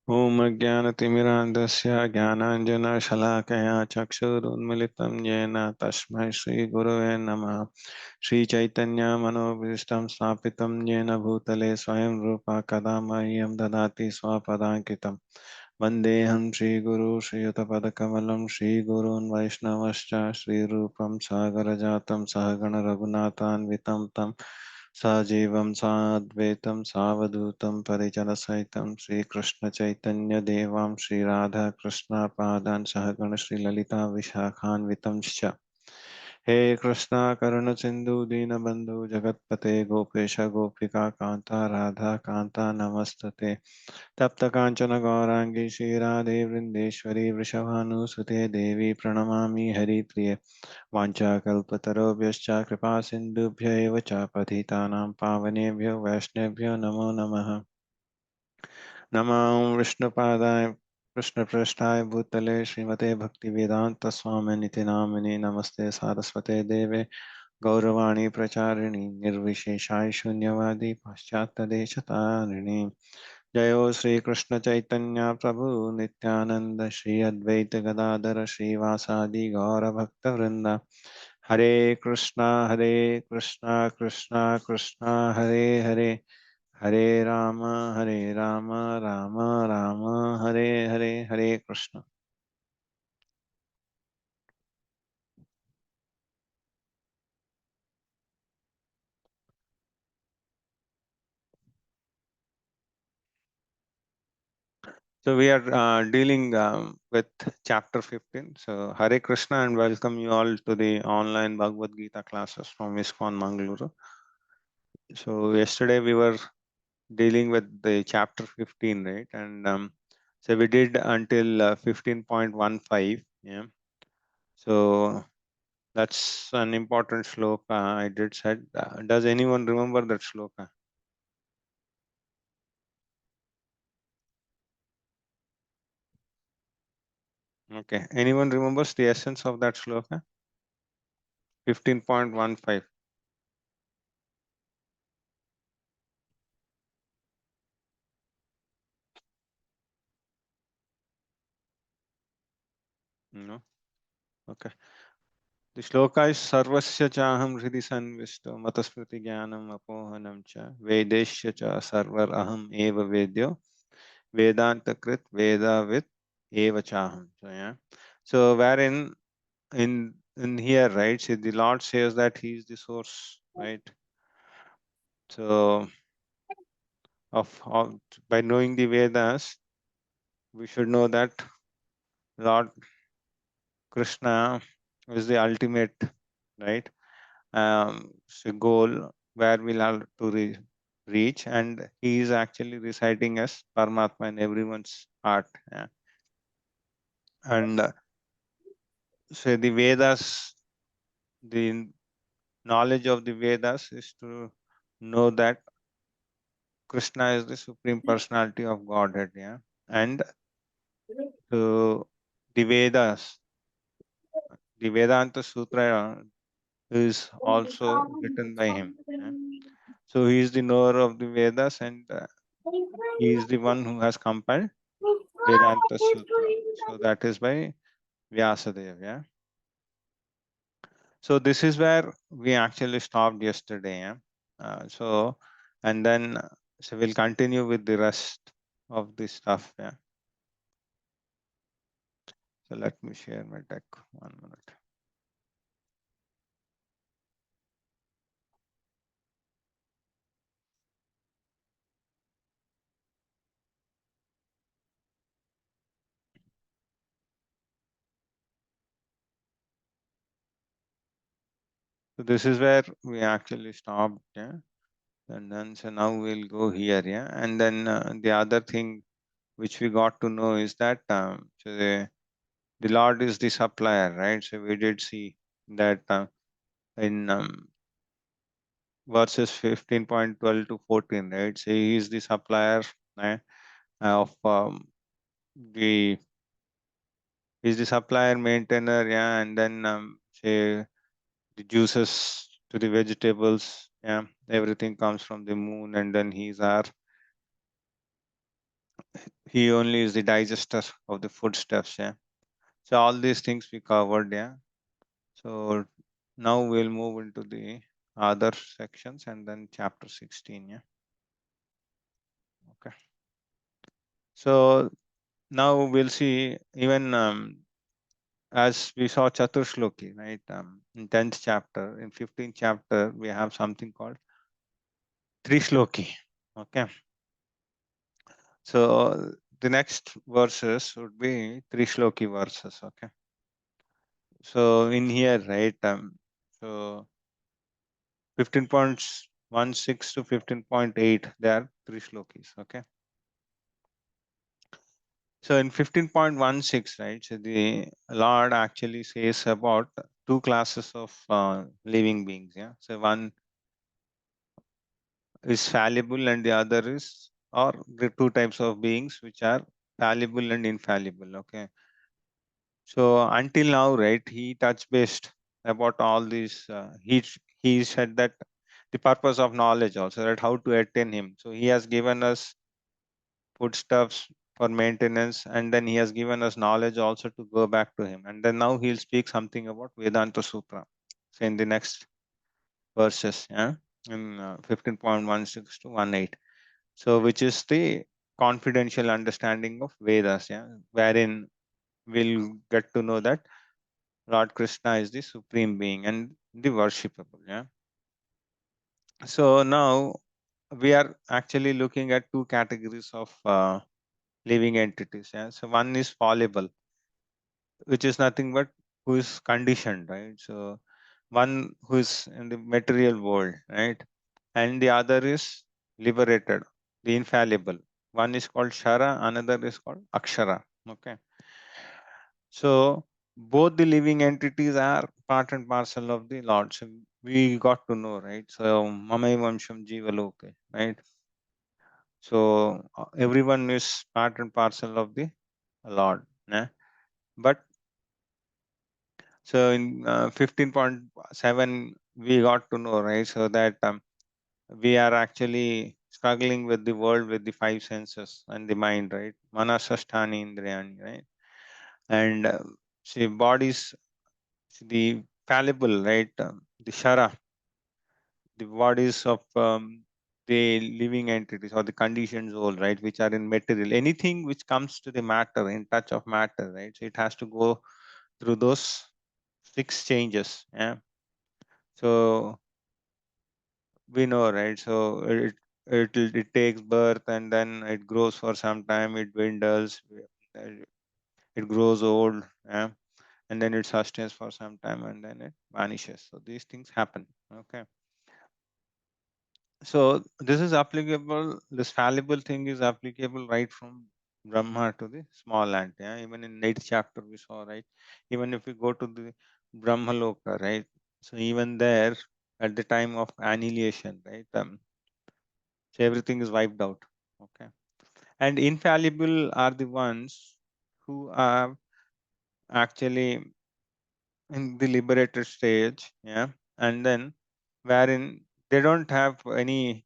ॐ अज्ञानतिमिरान्धस्य ज्ञानाञ्जनशलाकया चक्षुरुन्मिलितं येन तस्मै श्रीगुरवे नमः। श्रीचैतन्यमनोभीष्टं स्थापितं येन भूतले स्वयं रूपा कदा मह्यं ददाति स्वपदाङ्कितं। वन्देऽहं श्रीगुरु श्रीयुतपदकमलं श्रीगुरून् वैष्णवश्च श्रीरूपं सागरजातं सहगणरघुनाथान्वितं तं सजीवं साद्वैतं सावधूतं परिजनसहितं श्रीकृष्णचैतन्यदेवां श्रीराधाकृष्णपादान् सहगण श्रीललिता विशाखान्वितंश्च। हे कृष्णा करुण सिंधु दीनबंधु जगतपते गोपेश गोपिका कांता राधा कांता नमस्तते। तप्त कांचन गौरांगी श्रीराधे वृंदेश्वरी वृषभानुसुते देवी प्रणमामि हरिप्रिये। वाञ्छाकल्पतरुभ्यश्च कृपा सिन्धुभ्य एव च पतितानां पावनेभ्यो वैष्णवेभ्यो नमो नमः। नमो विष्णुपादाय कृष्णपृष्ठाय भूतले श्रीमते भक्तिवेदांत स्वामिनिति नामिने नमस्ते सारस्वते देवे गौरवाणी प्रचारिणी निर्विशेषाय शून्यवादी पाश्चात्यदेशतारिणी। जयो श्री कृष्ण चैतन्य प्रभु नित्यानंद श्री अद्वैत गदाधर श्रीवासादि गौर भक्त वृंदा। हरे कृष्णा कृष्णा कृष्णा हरे हरे हरे राम राम राम हरे हरे। हरे Krishna. So we are dealing with chapter 15. So Hare Krishna and welcome you all to the online Bhagavad Gita classes from ISKCON Mangalore. So yesterday we were dealing with the chapter 15, right? And so we did until 15.15. Yeah. So that's an important shloka. I did said. Does anyone remember that shloka? Okay. Anyone remembers the essence of that shloka? 15.15. No. Okay. The shloka is Sarvasya chaham hridhi sanvisto matasmriti jnanam apohanam cha vedesya cha sarvar aham eva vedyo vedanta krit vedavid eva chaham. So yeah. So wherein in here, right? See, the Lord says that He is the source, right? So of by knowing the Vedas, we should know that Lord Krishna is the ultimate, right? Goal where we'll have to reach, and he is actually residing as Paramatma in everyone's heart. Yeah. And so the Vedas, the knowledge of the Vedas is to know that Krishna is the supreme personality of Godhead. Yeah. And so the Vedas, the Vedanta Sutra is also written by him. Yeah. So he is the knower of the Vedas, and he is the one who has compiled Vedanta Sutra. So that is by Vyasadeva. Yeah. So this is where we actually stopped yesterday. Yeah. So and then so we'll continue with the rest of the stuff. Yeah. So let me share my deck. 1 minute. So this is where we actually stopped. Yeah. And then so now we'll go here. Yeah. And then the other thing which we got to know is that so the Lord is the supplier, right? So we did see that in verses 15.12 to 14, right? So he is the supplier eh, of the he's the supplier, maintainer, yeah, and then say the juices to the vegetables, yeah, everything comes from the moon, and then he's our He only is the digester of the foodstuffs. Yeah. So all these things we covered. Yeah. So now we'll move into the other sections and then chapter 16. Yeah. Okay. So now we'll see even as we saw Chaturshloki, right? In 10th chapter, in 15th chapter, we have something called Trishloki. Okay. So the next verses would be Trishloki verses. Okay. So in here, right? So 15.16 to 15.8, they are Trishlokis. Okay. So in 15.16, right? So the Lord actually says about two classes of living beings. Yeah. So one is fallible and the other is, or the two types of beings which are fallible and infallible. Okay. So until now, right, he touched based about all these. He said that the purpose of knowledge also, that how to attain him. So he has given us foodstuffs for maintenance, and then he has given us knowledge also to go back to him. And then now he'll speak something about Vedanta Sutra. So in the next verses, yeah, in 15.16 to 18. So which is the confidential understanding of Vedas, yeah, wherein we'll get to know that Lord Krishna is the supreme being and the worshipable. Yeah. So now we are actually looking at two categories of living entities. Yeah. So one is fallible, which is nothing but who is conditioned, right? So one who is in the material world, right? And the other is liberated, the infallible. One is called Shara, another is called Akshara. Okay. So both the living entities are part and parcel of the Lord. So we got to know, right? So Mamai Vamsham Jiva Loke, right? So everyone is part and parcel of the Lord. Yeah? But so in 15.7, we got to know, right? So that we are actually struggling with the world with the five senses and the mind, right? Manasasthani Indriyani, right? And see, bodies, the fallible, right? The Shara, the bodies of the living entities or the conditioned soul, right? Which are in material. Anything which comes to the matter, in touch of matter, right? So it has to go through those six changes. Yeah. So we know, right? So it takes birth and then it grows for some time, it dwindles, it grows old, yeah, and then it sustains for some time and then it vanishes. So these things happen. Okay. So this is applicable, this fallible thing is applicable right from Brahma to the small ant. Yeah. Even in 8th chapter we saw, right? Even if we go to the Brahma Loka, right? So even there at the time of annihilation, right? So everything is wiped out. Okay. And infallible are the ones who are actually in the liberated stage. Yeah. And then wherein they don't have any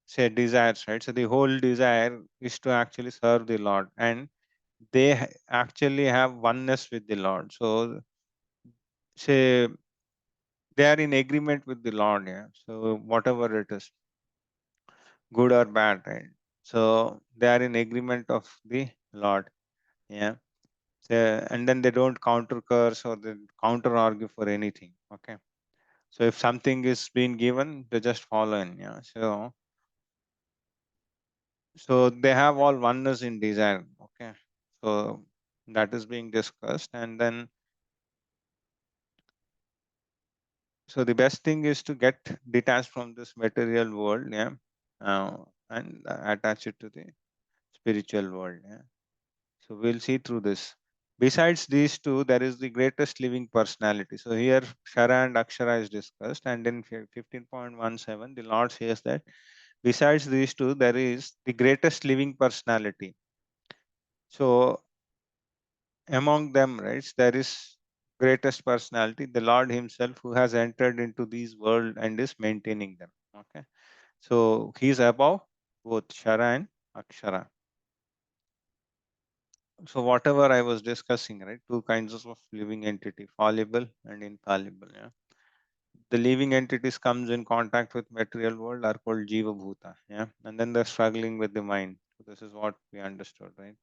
say desires, right? So the whole desire is to actually serve the Lord, and they actually have oneness with the Lord. So say they are in agreement with the Lord. Yeah. So whatever it is, good or bad, right? So they are in agreement of the Lord. Yeah. So, and then they don't counter curse or they counter argue for anything. Okay. So if something is being given, they just follow in. Yeah. So they have all oneness in desire. Okay. So that is being discussed. And then, so the best thing is to get detached from this material world. Yeah. And attach it to the spiritual world. Yeah. So we'll see through this. Besides these two, there is the greatest living personality. So here Shara and Akshara is discussed, and in 15.17, the Lord says that besides these two, there is the greatest living personality. So among them, right, there is greatest personality, the Lord Himself, who has entered into these world and is maintaining them. Okay. So He is above both Shara and akshara. So whatever I was discussing, right? Two kinds of living entity, fallible and infallible. Yeah. The living entities comes in contact with material world are called jiva bhuta. Yeah. And then they're struggling with the mind. So this is what we understood, right?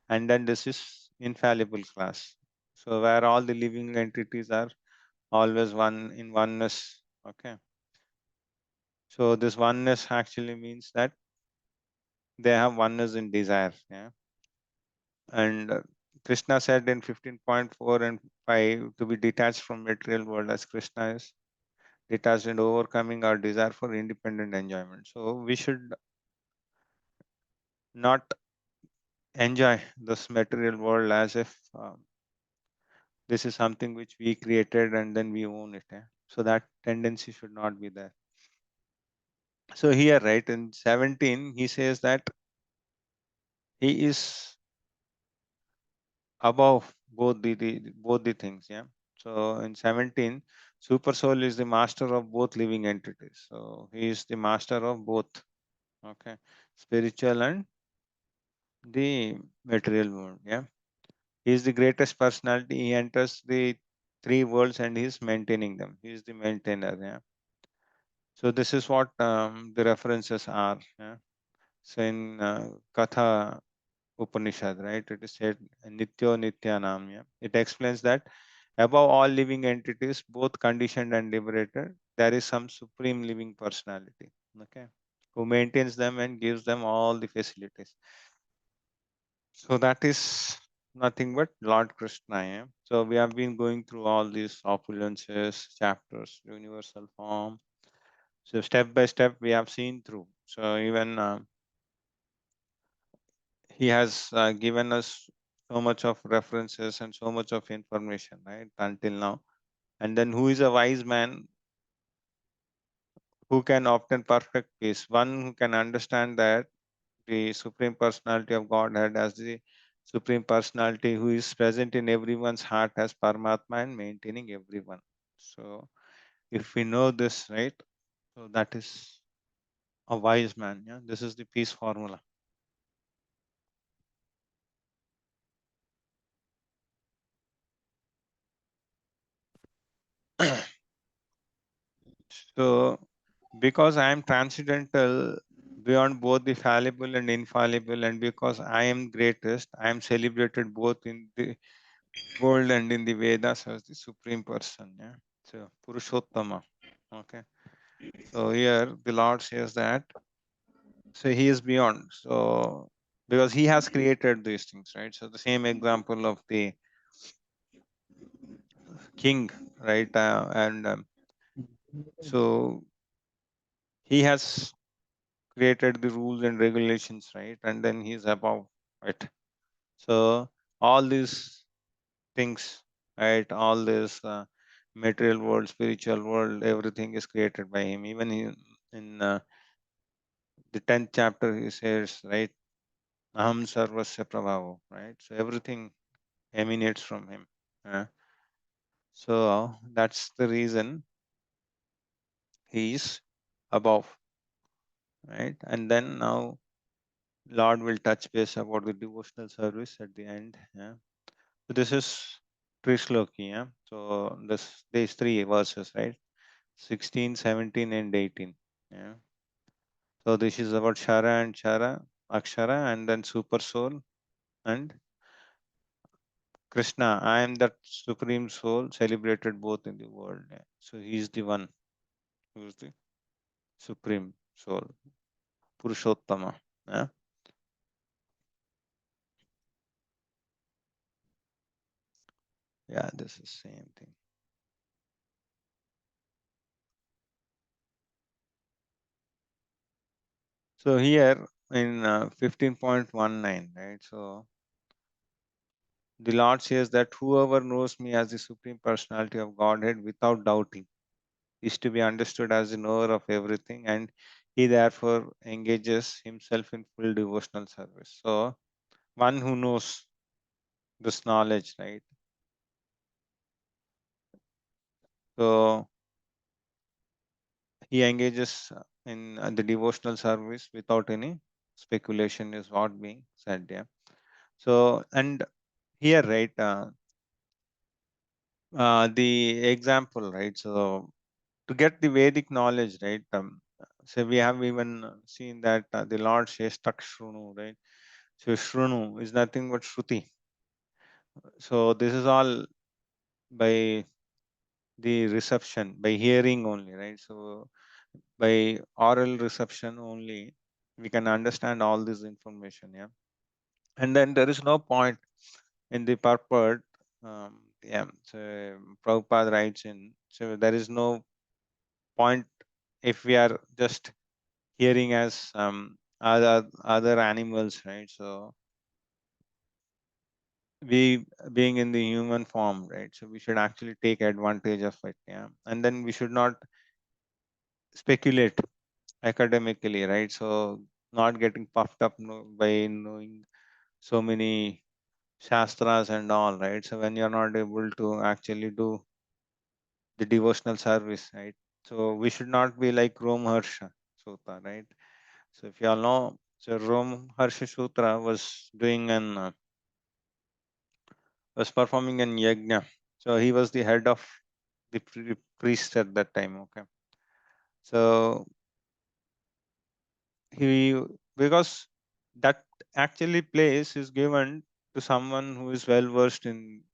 And then this is infallible class. So where all the living entities are always one in oneness. Okay. So this oneness actually means that they have oneness in desire. Yeah. And Krishna said in 15.4 and 5 to be detached from material world as Krishna is detached and overcoming our desire for independent enjoyment. So we should not enjoy this material world as if this is something which we created and then we own it. So that tendency should not be there. So here, right, in 17, he says that he is above both the things. Yeah. So in 17, super soul is the master of both living entities. So he is the master of both. Okay. Spiritual and the material world. Yeah. He is the greatest personality. He enters the three worlds and he is maintaining them. He is the maintainer. Yeah. So this is what the references are. Yeah. So in Katha Upanishad, right? It is said Nityo Nityanam. Yeah. It explains that above all living entities, both conditioned and liberated, there is some supreme living personality. Okay. Who maintains them and gives them all the facilities. So that is nothing but Lord Krishna. Yeah? So we have been going through all these opulences, chapters, universal form. So step by step we have seen through. So even he has given us so much of references and so much of information, right? Until now. And then who is a wise man who can obtain perfect peace? One who can understand that the Supreme Personality of Godhead as the Supreme Personality who is present in everyone's heart as Paramatma and maintaining everyone. So, if we know this, right, so that is a wise man. Yeah, this is the peace formula. So, because I am transcendental beyond both the fallible and infallible, and because I am greatest, I am celebrated both in the world and in the Vedas as the Supreme Person. Yeah, so Purushottama. Okay. So here the Lord says that so he is beyond. So because he has created these things, right? So the same example of the king, right? And so he has created the rules and regulations, right? And then he's above it. So all these things, right? All this material world, spiritual world, everything is created by him. Even in the 10th chapter, he says, right? Aham sarvasya prabhavo, right? So everything emanates from him. uh, so that's the reason he is above, right? And then now Lord will touch base about the devotional service at the end. Yeah. So this is Trishloki. Yeah. So these three verses, right? 16, 17, and 18. Yeah. So this is about Shara and Chara, Akshara, and then Super Soul and Krishna. I am that supreme soul celebrated both in the world. Yeah. So he is the one who is the supreme soul, Purushottama. Yeah. Yeah, this is same thing. So here in 15.19, right? So the Lord says that whoever knows me as the supreme personality of Godhead without doubting is to be understood as the knower of everything, and he therefore engages himself in full devotional service. So one who knows this knowledge, right? So he engages in the devotional service without any speculation is what being said. Yeah. So, and here, right, the example, right? So, to get the Vedic knowledge, right? So we have even seen that the Lord says Takshrunu, right? So Shrunu is nothing but Shruti. So this is all by the reception, by hearing only, right? So by oral reception only, we can understand all this information. Yeah. And then there is no point in the purport. Yeah. So Prabhupada writes in, so there is no point if we are just hearing as other animals, right? So we being in the human form, right? So we should actually take advantage of it, yeah. And then we should not speculate academically, right? So not getting puffed up by knowing so many shastras and all, right? So when you're not able to actually do the devotional service, right? So we should not be like Rom Harsha Sutra, right? So if you all know, so Rom Harsha Sutra was performing an yajna. So he was the head of the priest at that time. Okay. So he, because that actually place is given to someone who is well versed in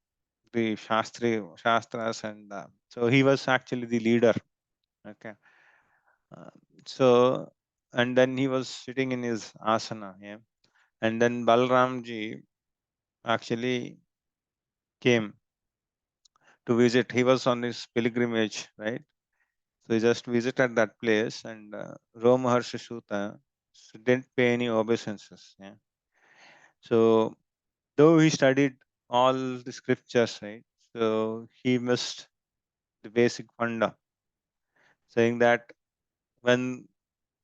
the shastras, and so he was actually the leader. Okay. Uh, so and then he was sitting in his asana. Yeah. And then Balramji actually came to visit. He was on his pilgrimage, right? So he just visited that place, and Roma Harsha Shuta didn't pay any obeisances. Yeah. So though he studied all the scriptures, right? So he missed the basic funda, saying that when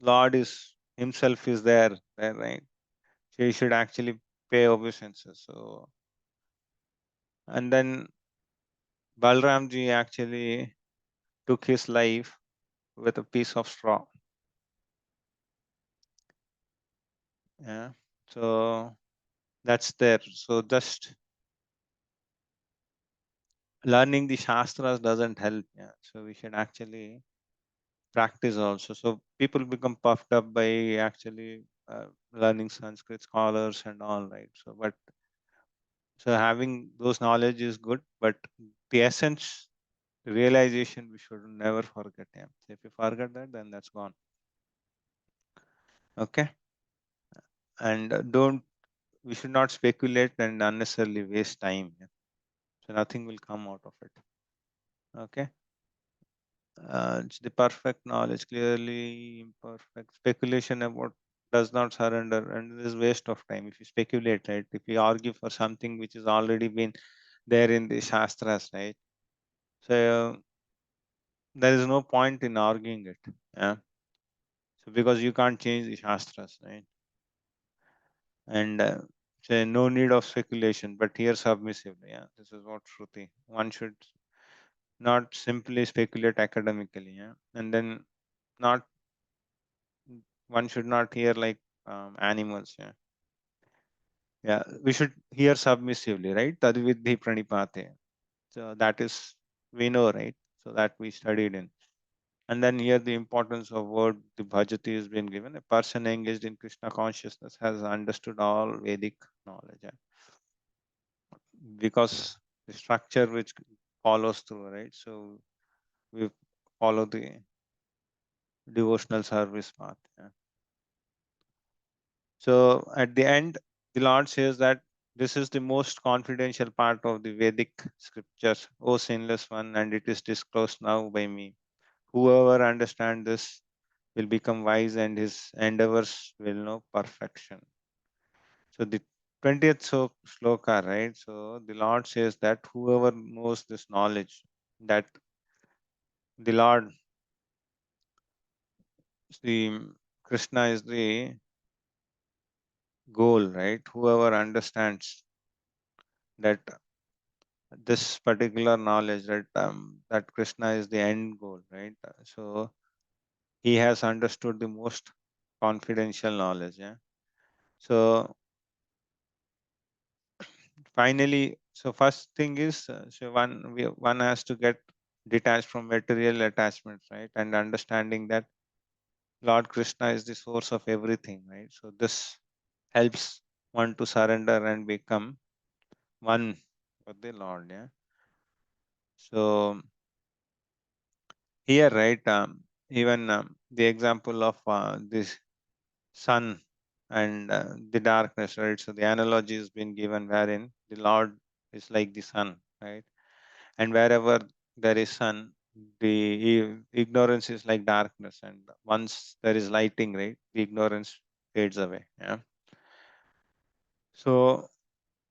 Lord is himself is there, right? So he should actually pay obeisances. So and then Balramji actually took his life with a piece of straw. Yeah. So that's there. So just learning the shastras doesn't help. Yeah. So we should actually practice also. So people become puffed up by actually learning Sanskrit scholars and all, right? So, but so having those knowledge is good, but the essence, realization, we should never forget. Yeah. So if you forget that, then that's gone. Okay. And don't, we should not speculate and unnecessarily waste time. Yeah. So nothing will come out of it. Okay. It's the perfect knowledge, clearly imperfect speculation about does not surrender, and it is waste of time if you speculate, right? If you argue for something which has already been there in the shastras, right? So there is no point in arguing it. Yeah. So because you can't change the shastras, right? And so no need of speculation, but here submissively. Yeah, this is what Shruti. One should not simply speculate academically. Yeah, and then not, one should not hear like animals. Yeah, yeah, we should hear submissively, right? Tadvidhi pranipate. So that is, we know, right? So that we studied in. And then here the importance of word the bhajati is being given. A person engaged in Krishna consciousness has understood all Vedic knowledge. Yeah? Because the structure which follows through, right? So we follow the devotional service path. Yeah? So at the end, the Lord says that this is the most confidential part of the Vedic scriptures, O sinless one, and it is disclosed now by me. Whoever understands this will become wise, and his endeavors will know perfection. So the 20th sloka, right? So the Lord says that whoever knows this knowledge, that the Lord, the Krishna is the goal, right? Whoever understands that this particular knowledge, that Krishna is the end goal, right? So he has understood the most confidential knowledge. Yeah. So finally, so first thing is, so one has to get detached from material attachments, right? And understanding that Lord Krishna is the source of everything, right? So this helps one to surrender and become one with the Lord. Yeah. So here, right, even the example of this sun and the darkness, right? So the analogy has been given wherein the Lord is like the sun, right? And wherever there is sun, the ignorance is like darkness, and once there is lighting, right, the ignorance fades away. Yeah. So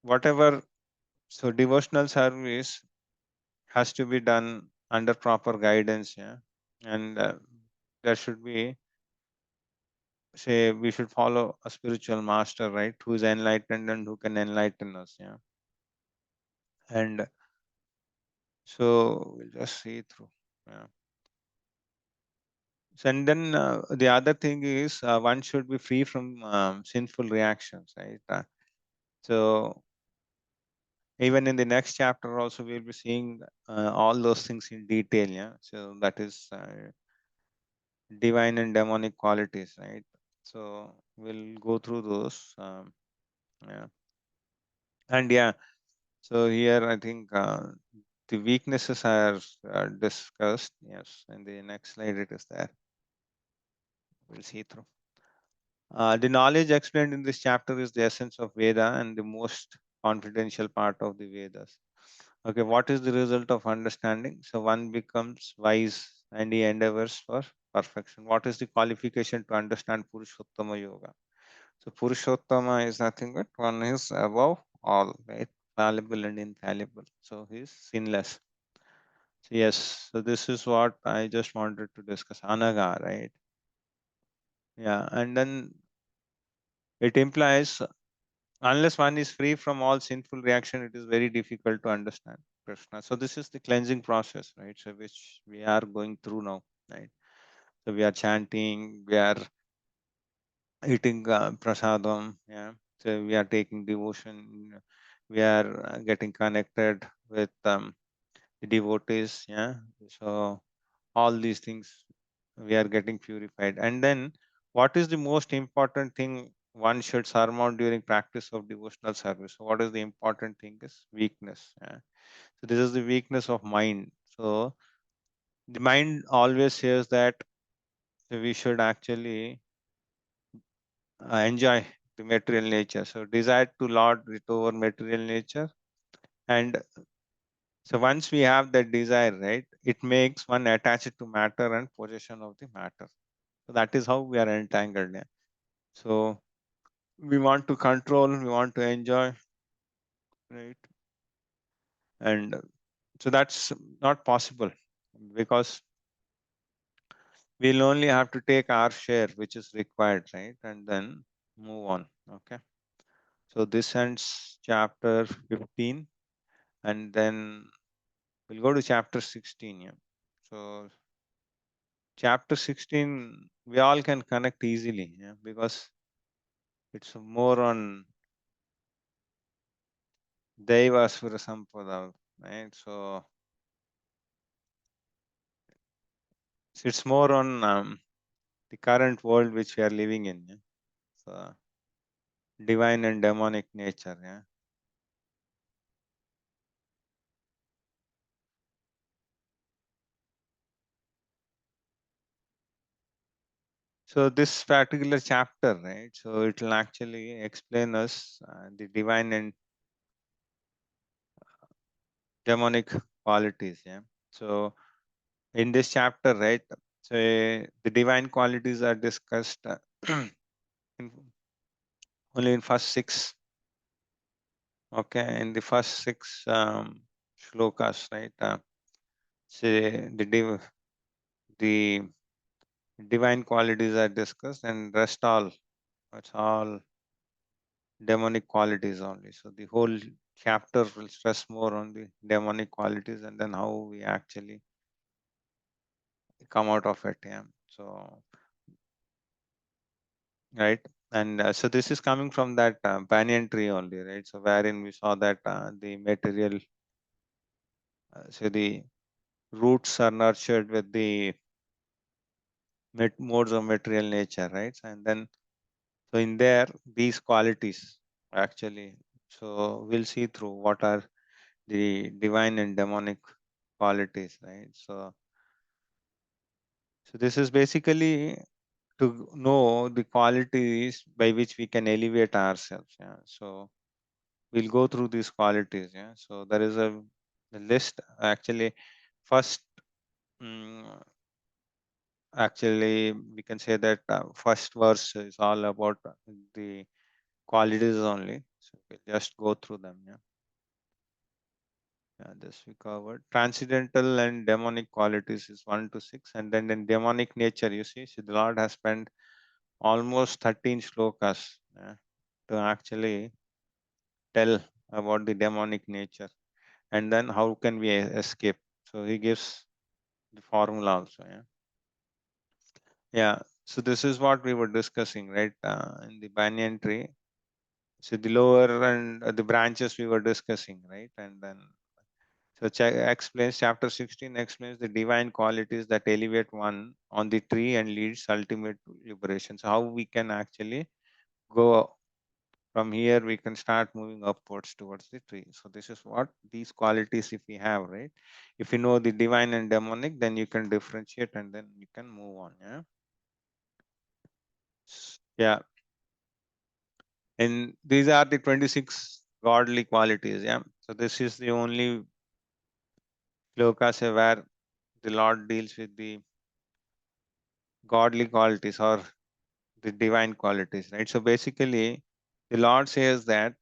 whatever, so devotional service has to be done under proper guidance. Yeah. And there should be, say, we should follow a spiritual master, right, who is enlightened and who can enlighten us. Yeah. And so we'll just see through. Yeah. So, and then the other thing is, one should be free from sinful reactions, right? So even in the next chapter also we'll be seeing all those things in detail. Yeah. So that is divine and demonic qualities, right? So we'll go through those. Yeah. And yeah, so here I think the weaknesses are discussed. Yes. And the next slide it is there. We'll see through. The knowledge explained in this chapter is the essence of Veda and the most confidential part of the Vedas. Okay, what is the result of understanding? So one becomes wise and he endeavors for perfection. What is the qualification to understand Purushottama Yoga? So Purushottama is nothing but one is above all, right? Fallible and infallible. So he is sinless. So yes, so this is what I just wanted to discuss. Anaga, right? Yeah, and then it implies unless one is free from all sinful reaction, it is very difficult to understand Krishna. So this is the cleansing process, right? So which we are going through now, right? So we are chanting, we are eating prasadam, yeah. So we are taking devotion, we are getting connected with the devotees, yeah. So all these things we are getting purified, and then what is the most important thing one should surmount during practice of devotional service? So what is the important thing is weakness. Yeah. So this is the weakness of mind. So the mind always says that we should actually enjoy the material nature. So desire to lord it over material nature, and so once we have that desire, right, it makes one attached to matter and possession of the matter. So that is how we are entangled. Yeah. So we want to control, we want to enjoy, right? And so that's not possible because we'll only have to take our share, which is required, right? And then move on. Okay. So this ends chapter 15, and then we'll go to chapter 16. Yeah. So chapter 16, we all can connect easily, yeah, because it's more on Deva Asura Sampada, right? So it's more on the current world which we are living in. Yeah? So divine and demonic nature. Yeah. So this particular chapter, right? So it will actually explain us the divine and demonic qualities. Yeah. So in this chapter, right? So the divine qualities are discussed in, only in first six. Okay, in the first six shlokas, right? Say the divine qualities are discussed, and rest all it's all demonic qualities only. So the whole chapter will stress more on the demonic qualities and then how we actually come out of it. Yeah. So right. And so this is coming from that banyan tree only, right? So wherein we saw that the material, so the roots are nurtured with the modes of material nature, right? And then, so in there, these qualities actually, so we'll see through what are the divine and demonic qualities, right? So this is basically to know the qualities by which we can elevate ourselves. Yeah. So we'll go through these qualities. Yeah. So there is a list actually. First, mm, actually, we can say that first verse is all about the qualities only. So we'll just go through them. Yeah. Yeah, this we covered. Transcendental and demonic qualities is 1 to 6, and then in demonic nature, you see, so the Lord has spent almost 13 shlokas to actually tell about the demonic nature, and then how can we escape. So he gives the formula also. Yeah. Yeah. So this is what we were discussing, right? In the banyan tree. So the lower and the branches we were discussing, right? And then so explains chapter 16 explains the divine qualities that elevate one on the tree and leads ultimate to liberation. So how we can actually go from here, we can start moving upwards towards the tree. So this is what these qualities, if we have, right? If you know the divine and demonic, then you can differentiate and then you can move on. Yeah. Yeah. And these are the 26 godly qualities. Yeah. So this is the only shlokas where the Lord deals with the godly qualities or the divine qualities, right? So basically, the Lord says that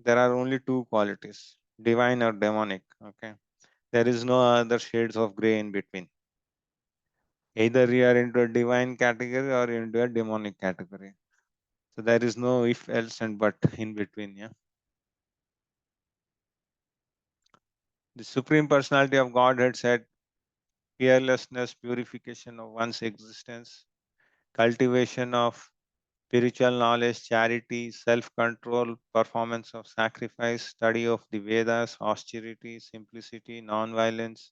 there are only two qualities, divine or demonic. Okay. There is no other shades of gray in between. Either you are into a divine category or into a demonic category. So there is no if, else, and but in between. Yeah. The Supreme Personality of Godhead said fearlessness, purification of one's existence, cultivation of spiritual knowledge, charity, self control, performance of sacrifice, study of the Vedas, austerity, simplicity, non-violence,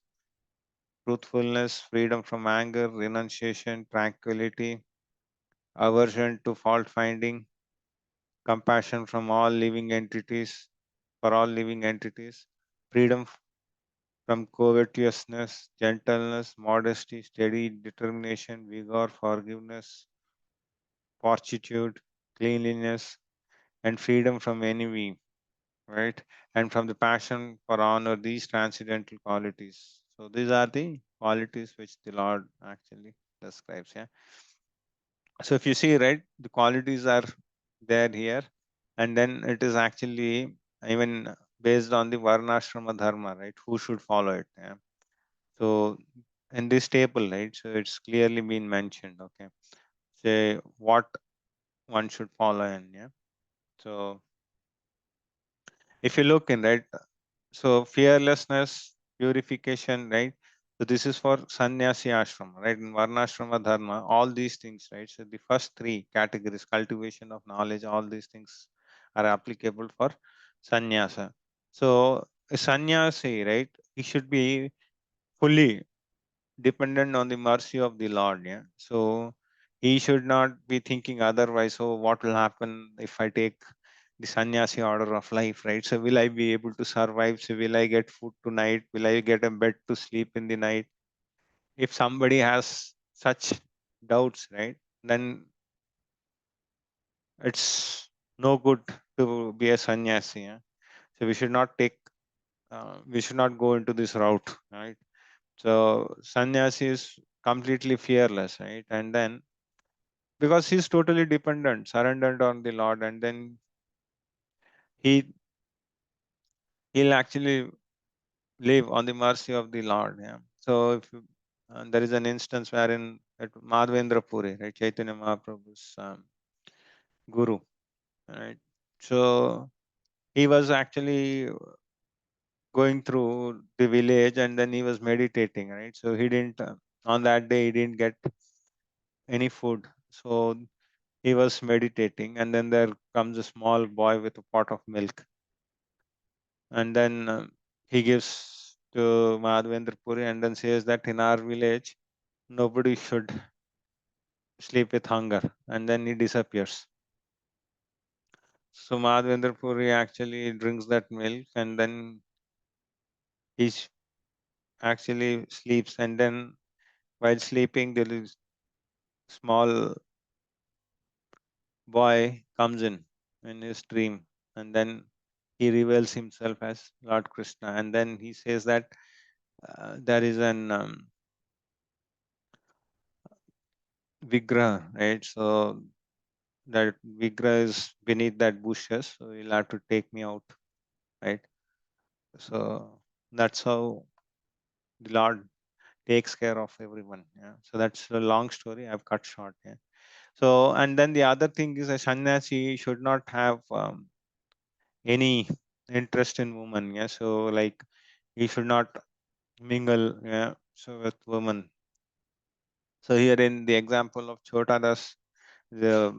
truthfulness, freedom from anger, renunciation, tranquility, aversion to fault finding, compassion from all living entities, for all living entities, freedom from covetousness, gentleness, modesty, steady determination, vigor, forgiveness, fortitude, cleanliness, and freedom from envy, right? And from the passion for honor, these transcendental qualities. So these are the qualities which the Lord actually describes. Yeah. So if you see, right, the qualities are there here, and then it is actually even based on the varnashrama dharma, right? Who should follow it? Yeah. So in this table, right, so it's clearly been mentioned. Okay, say what one should follow in. Yeah. So if you look in, right, so fearlessness, purification, right? So this is for sannyasi ashrama, right? In varnashrama dharma, all these things, right? So the first three categories, cultivation of knowledge, all these things are applicable for sannyasa. So a sannyasi, right? He should be fully dependent on the mercy of the Lord. Yeah. So he should not be thinking otherwise. So what will happen if I take the sannyasi order of life, right? So will I be able to survive? So will I get food tonight? Will I get a bed to sleep in the night? If somebody has such doubts, right, then it's no good to be a sannyasi. Yeah? So we should not take, we should not go into this route, right? So sannyasi is completely fearless, right? And then because he's totally dependent, surrendered on the Lord, and then he he'll actually live on the mercy of the Lord. Yeah. So if there is an instance wherein at Madhavendra Puri, right, Chaitanya Mahaprabhu's guru, right? So he was actually going through the village and then he was meditating, right? So he didn't on that day he didn't get any food. So he was meditating, and then there comes a small boy with a pot of milk, and then he gives to Madhavendra Puri, and then says that in our village nobody should sleep with hunger, and then he disappears. So Madhavendra Puri actually drinks that milk, and then he actually sleeps, and then while sleeping there is small boy comes in his dream, and then he reveals himself as Lord Krishna, and then he says that there is an vigraha, right? So that vigraha is beneath that bushes, so you'll have to take me out, right? So that's how the Lord takes care of everyone. Yeah. So that's a long story. I've cut short. Yeah. So and then the other thing is a sannyasi should not have any interest in women. Yeah. So like he should not mingle. Yeah. So with women. So here in the example of Chota Das, the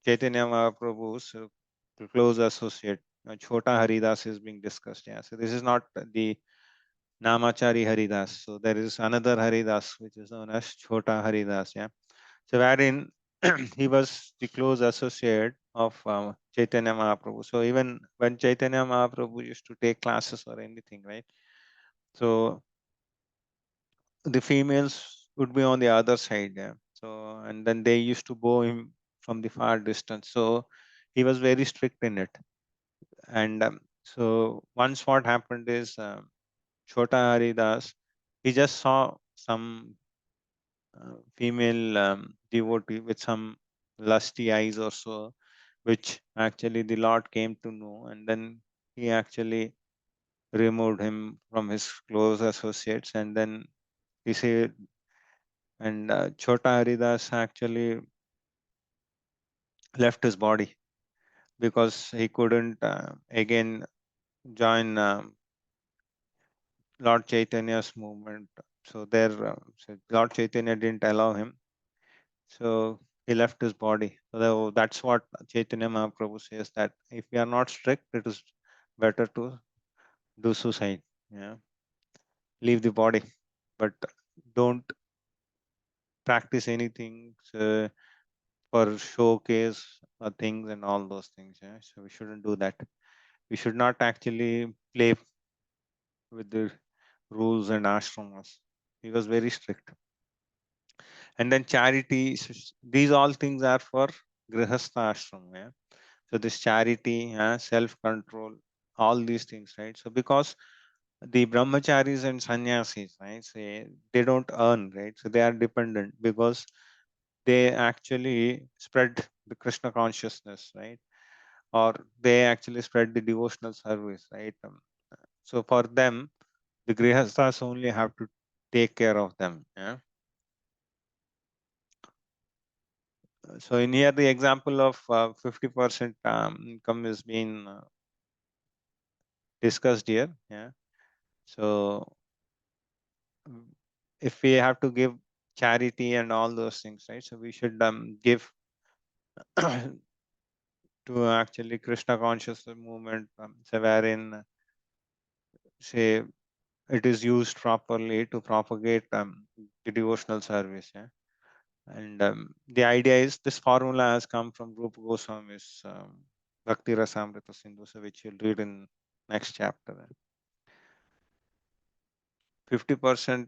Chaitanya Mahaprabhu's close associate, Chota Haridas is being discussed. Yeah. So this is not the Namachari Haridas. So there is another Haridas which is known as Chota Haridas. Yeah. So wherein he was the close associate of Chaitanya Mahaprabhu. So even when Chaitanya Mahaprabhu used to take classes or anything, right? So the females would be on the other side. Yeah. So and then they used to bow him from the far distance. So he was very strict in it. And so once what happened is Chota Haridas, he just saw some female devotee with some lusty eyes or so, which actually the Lord came to know, and then he actually removed him from his close associates, and then he said, and Chota Haridas actually left his body because he couldn't again join Lord Chaitanya's movement. So there, so Lord Chaitanya didn't allow him. So he left his body. So that's what Chaitanya Mahaprabhu says, that if we are not strict, it is better to do suicide. Yeah, leave the body, but don't practice anything for showcase things and all those things. Yeah, so we shouldn't do that. We should not actually play with the rules and ashramas. He was very strict. And then charity, these all things are for grihastha ashram. Yeah. So this charity, self control, all these things, right? So because the brahmacharis and sannyasis, right, say they don't earn, right? So they are dependent because they actually spread the Krishna consciousness, right? Or they actually spread the devotional service, right? So for them, the grihasthas only have to take care of them. Yeah. So in here, the example of 50% income is being discussed here. Yeah. So if we have to give charity and all those things, right? So we should give to actually Krishna consciousness movement, so wherein say it is used properly to propagate the devotional service. Yeah. And the idea is this formula has come from Rupa Goswami's Bhakti Rasamrita Sindhu, so which you'll read in next chapter. 50%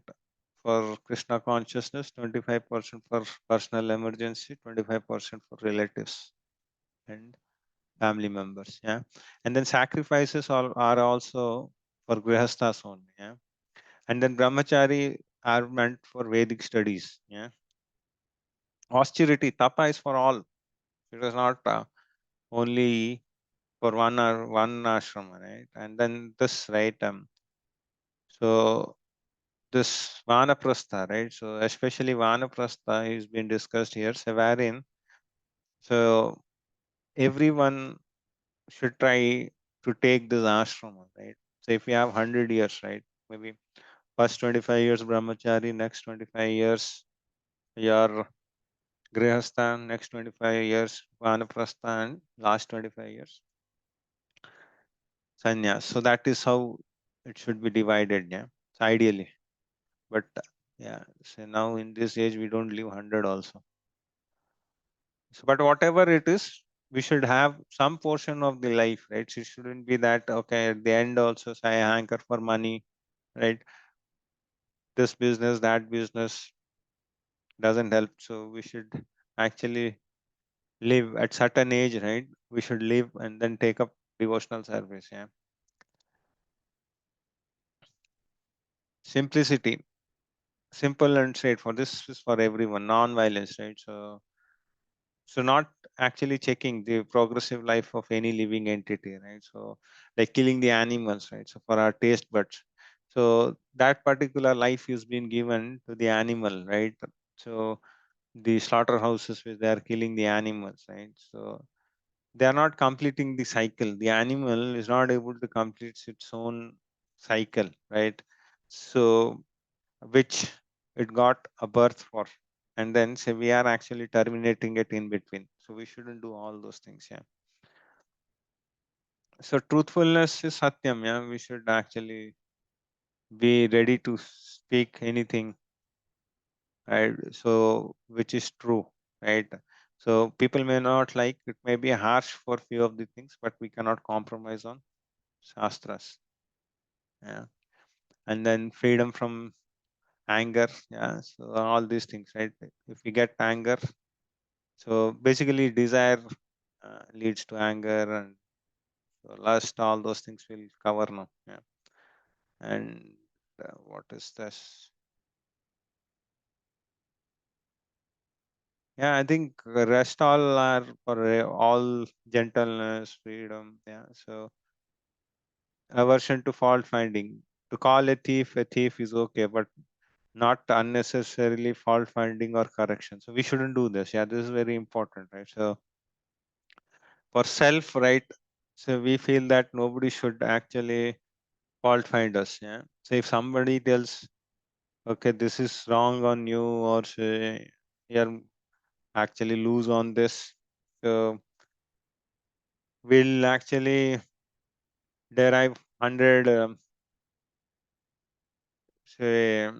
for Krishna consciousness, 25% for personal emergency, 25% for relatives and family members. Yeah. And then sacrifices are also for grihasthas only. Yeah. And then brahmachari are meant for Vedic studies. Yeah. Austerity, tapa is for all. It is not only for one or one ashram, right? And then this, right? So this vanaprastha, right? So especially vanaprastha is being discussed here. So wherein, so everyone should try to take this ashrama, right? So if you have 100 years, right? Maybe first 25 years brahmachari, next 25 years you're Grihastha next 25 years, Vanaprastha and last 25 years, Sannyas. So that is how it should be divided, yeah. So ideally. But yeah, so now in this age we don't live 100 also. So, but whatever it is, we should have some portion of the life, right? So it shouldn't be that okay at the end also say I hanker for money, right? This business, that business doesn't help. So we should actually live at certain age, right? We should live and then take up devotional service. Yeah. Simplicity, simple and straightforward. This is for everyone, non-violence, right? So not actually checking the progressive life of any living entity, right? So like killing the animals, right? So for our taste buds. So that particular life is being given to the animal, right? So the slaughterhouses where they are killing the animals, right? So they are not completing the cycle. The animal is not able to complete its own cycle, right? So which it got a birth for, and then say we are actually terminating it in between. So we shouldn't do all those things. Yeah. So truthfulness is satyam. Yeah, we should actually be ready to speak anything, right? So which is true, right? So people may not like it, may be harsh for few of the things, but we cannot compromise on shastras. Yeah. And then freedom from anger. Yeah. So all these things, right? If we get anger, so basically desire leads to anger, and so lust, all those things will cover now. Yeah. And what is this? Yeah, I think rest all are for all gentleness, freedom. Yeah. So aversion to fault finding. To call a thief is okay, but not unnecessarily fault finding or correction. So we shouldn't do this. Yeah, this is very important, right? So for self, right? So we feel that nobody should actually fault find us. Yeah. So if somebody tells, okay, this is wrong on you, or say you're actually lose on this, so we'll actually derive 100 say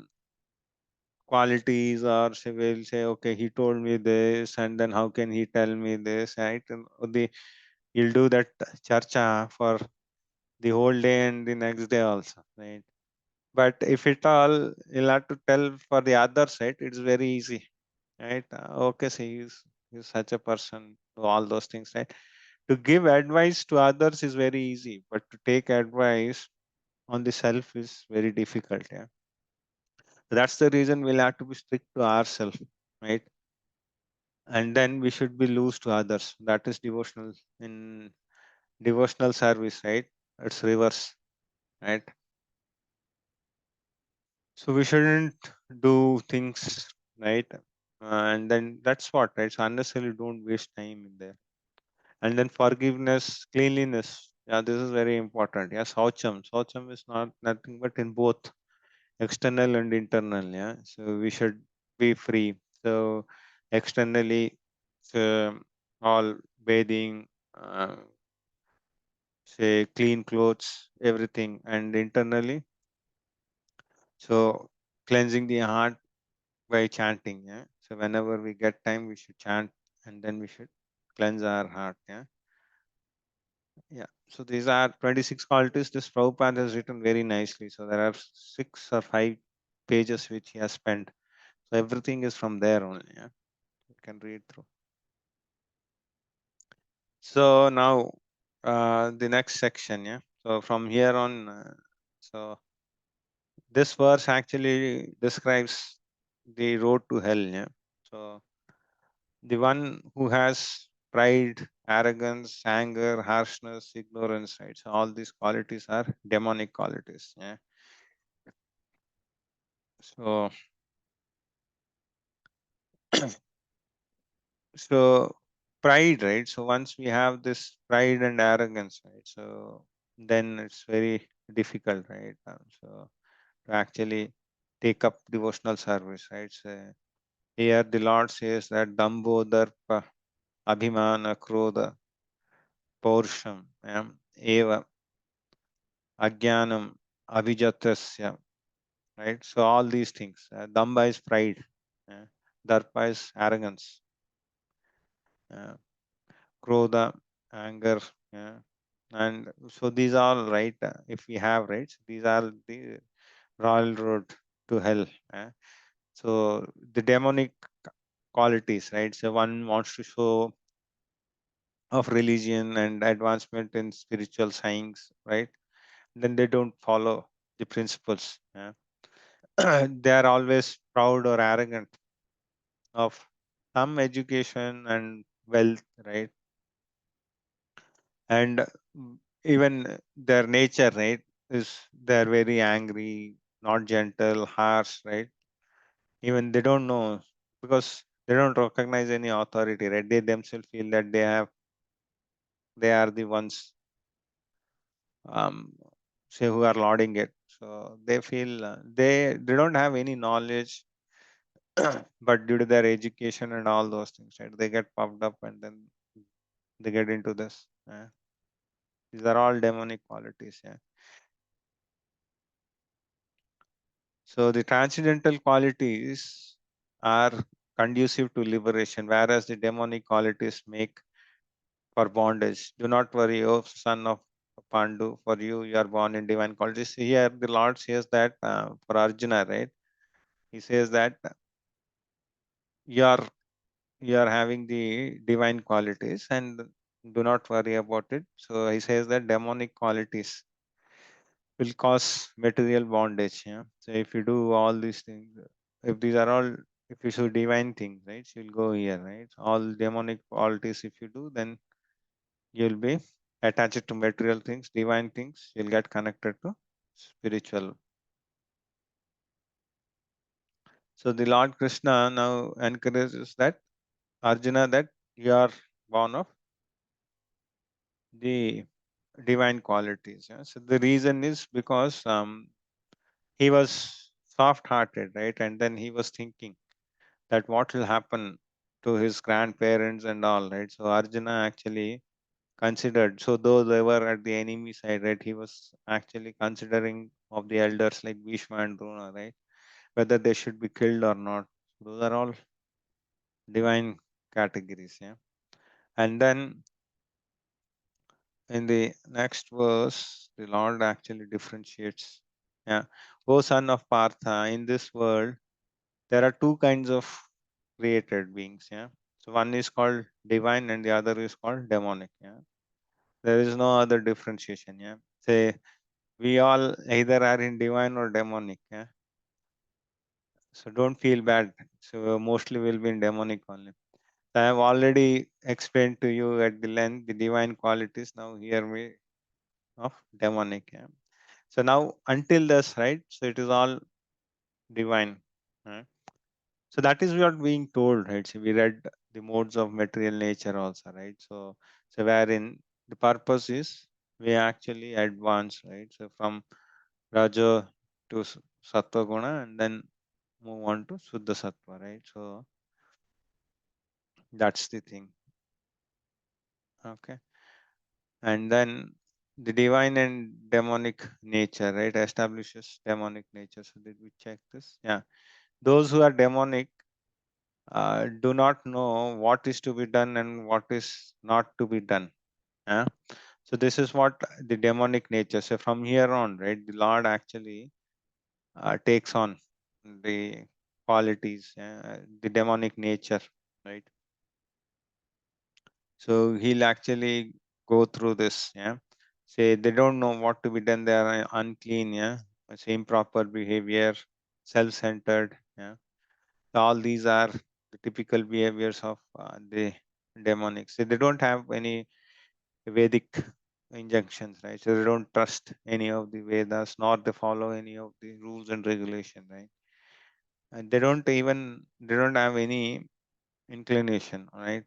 qualities, or say we'll say okay he told me this and then how can he tell me this, right? And the you'll do that charcha for the whole day and the next day also, right? But if it all you'll have to tell for the other side, it's very easy, right? Okay, so he's such a person, all those things, right? To give advice to others is very easy, but to take advice on the self is very difficult. Yeah. That's the reason we'll have to be strict to ourselves, right? And then we should be loose to others. That is devotional in devotional service, right? It's reverse, right? So we shouldn't do things, right? And then that's what, right? So unnecessarily don't waste time in there. And then forgiveness, cleanliness. Yeah, this is very important. Yeah, saucham. Saucham is not nothing but in both external and internal. Yeah, so we should be free. So externally, so all bathing, say clean clothes, everything, and internally, so cleansing the heart by chanting. Yeah, so whenever we get time, we should chant, and then we should cleanse our heart. Yeah. Yeah. So these are 26 qualities. This Prabhupada has written very nicely. So there are 6 or 5 pages which he has spent. So everything is from there only. Yeah. You can read through. So now the next section. Yeah. So from here on, so this verse actually describes the road to hell. Yeah. So the one who has pride, arrogance, anger, harshness, ignorance, right? So all these qualities are demonic qualities. Yeah. So so pride, right? So once we have this pride and arrogance, right? So then it's very difficult, right? So to actually take up devotional service, right? So Here the Lord says that Dambodharpa Abhimana Krodha Porsham Eva Ajnanam Abhijatasya. Right? So all these things. Damba is pride. Darpa is arrogance. Krodha, anger. And so these are right. If we have right, these are the royal road to hell. So the demonic qualities, right? So one wants to show of religion and advancement in spiritual science, right? Then they don't follow the principles. They are always proud or arrogant of some education and wealth, right? And even their nature, right, is they're very angry, not gentle, harsh, right? Even they don't know because they don't recognize any authority, right? They themselves feel that they are the ones, um, say, who are lauding it. So they feel they don't have any knowledge, but due to their education and all those things, right, they get puffed up and then they get into this. These are all demonic qualities. So the transcendental qualities are conducive to liberation, whereas the demonic qualities make for bondage. Do not worry, O son of Pandu, for you are born in divine qualities. Here, the Lord says that for Arjuna, right? He says that you are you are having the divine qualities and do not worry about it. So he says that demonic qualities will cause material bondage. So if you do all these things, if these are all, if you do divine things, right, so you'll go here, right? All demonic qualities, if you do, then you'll be attached to material things, divine things. You'll get connected to spiritual. So the Lord Krishna now encourages that Arjuna that you are born of the divine qualities. So the reason is because he was soft-hearted, right? And then he was thinking that what will happen to his grandparents and all, right? So Arjuna actually considered, so though they were at the enemy side, right, he was actually considering of the elders like Bhishma and Drona, right, whether they should be killed or not. Those are all divine categories. And then in the next verse, the Lord actually differentiates. Yeah. O son of Partha, in this world, there are two kinds of created beings. So one is called divine and the other is called demonic. There is no other differentiation. Say we all either are in divine or demonic. So don't feel bad. So mostly we'll be in demonic only. So I have already explained to you at the length the divine qualities. Now hear me of demonic. So now until this, right? So it is all divine. So that is what being told, right? So we read the modes of material nature also, right? So wherein the purpose is we actually advance, right? So from Raja to Sattva Guna and then move on to Suddha Sattva, right? So that's the thing. Okay. And then the divine and demonic nature, right? Establishes demonic nature. So did we check this? Yeah. Those who are demonic do not know what is to be done and what is not to be done. Yeah. So this is what the demonic nature. So from here on, right, the Lord actually takes on the qualities, the demonic nature, right? So he'll actually go through this. Say they don't know what to be done. They are unclean. Same proper behavior, self-centered. All these are the typical behaviors of the demonic. So they don't have any Vedic injunctions, right? So they don't trust any of the Vedas, nor they follow any of the rules and regulation, right? And they don't have any inclination, right?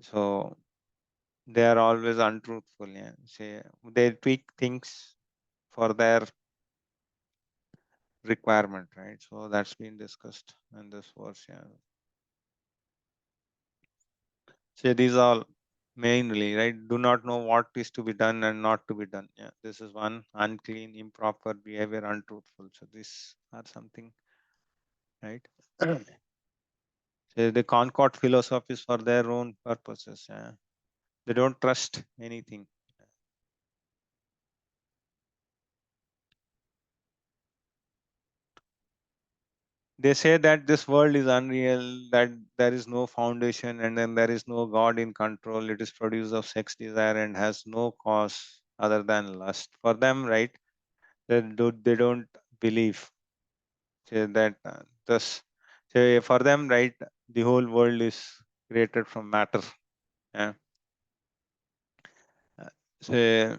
So they are always untruthful. Say they tweak things for their requirement, right? So that's been discussed in this verse. Yeah. So these all mainly, right? Do not know what is to be done and not to be done. Yeah. This is one: unclean, improper behavior, untruthful. So these are something, right? So they concoct philosophies for their own purposes. Yeah. They don't trust anything. They say that this world is unreal, that there is no foundation, and then there is no God in control. It is produced of sex desire and has no cause other than lust. For them, right, they don't believe. Say that thus, say for them, right, the whole world is created from matter. Yeah. Uh, So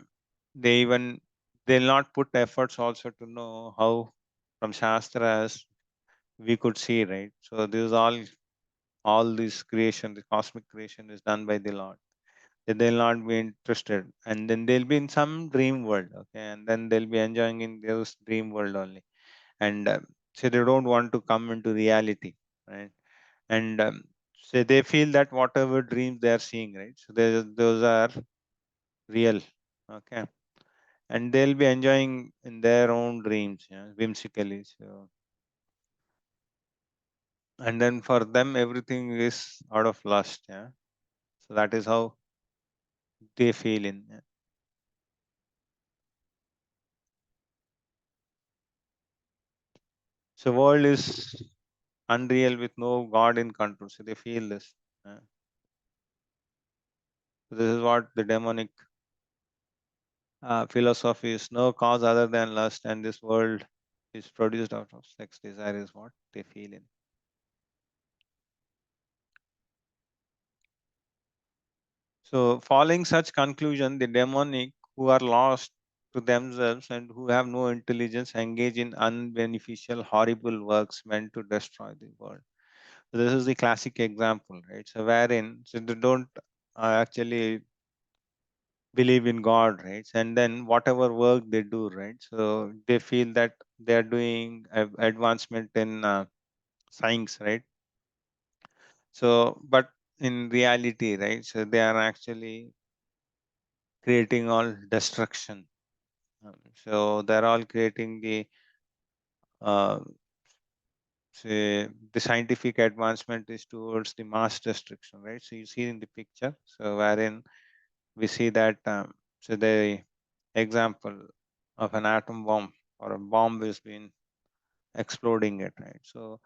they even they'll not put efforts also to know how from Shastras we could see, right? So this is all this creation, the cosmic creation is done by the Lord. They'll not be interested. And then they'll be in some dream world, okay? And then they'll be enjoying in those dream world only. And so they don't want to come into reality, right? And so they feel that whatever dreams they are seeing, right? So those are real, okay? And they'll be enjoying in their own dreams, yeah, whimsically. So, and then for them, everything is out of lust, yeah. So that is how they feel in. Yeah. So world is unreal with no God in control. So they feel this. Yeah. So this is what the demonic philosophy is. No cause other than lust, and this world is produced out of sex desire is what they feel in. So following such conclusion, the demonic who are lost to themselves and who have no intelligence engage in unbeneficial, horrible works meant to destroy the world. So this is the classic example, right? So wherein so they don't actually believe in God, right? And then whatever work they do, right? So they feel that they are doing advancement in science, right? So, but in reality, right? So they are actually creating all destruction. So they're all creating uh, the scientific advancement is towards the mass destruction, right? So you see in the picture, so wherein we see that so the example of an atom bomb or a bomb is being exploding it, right? So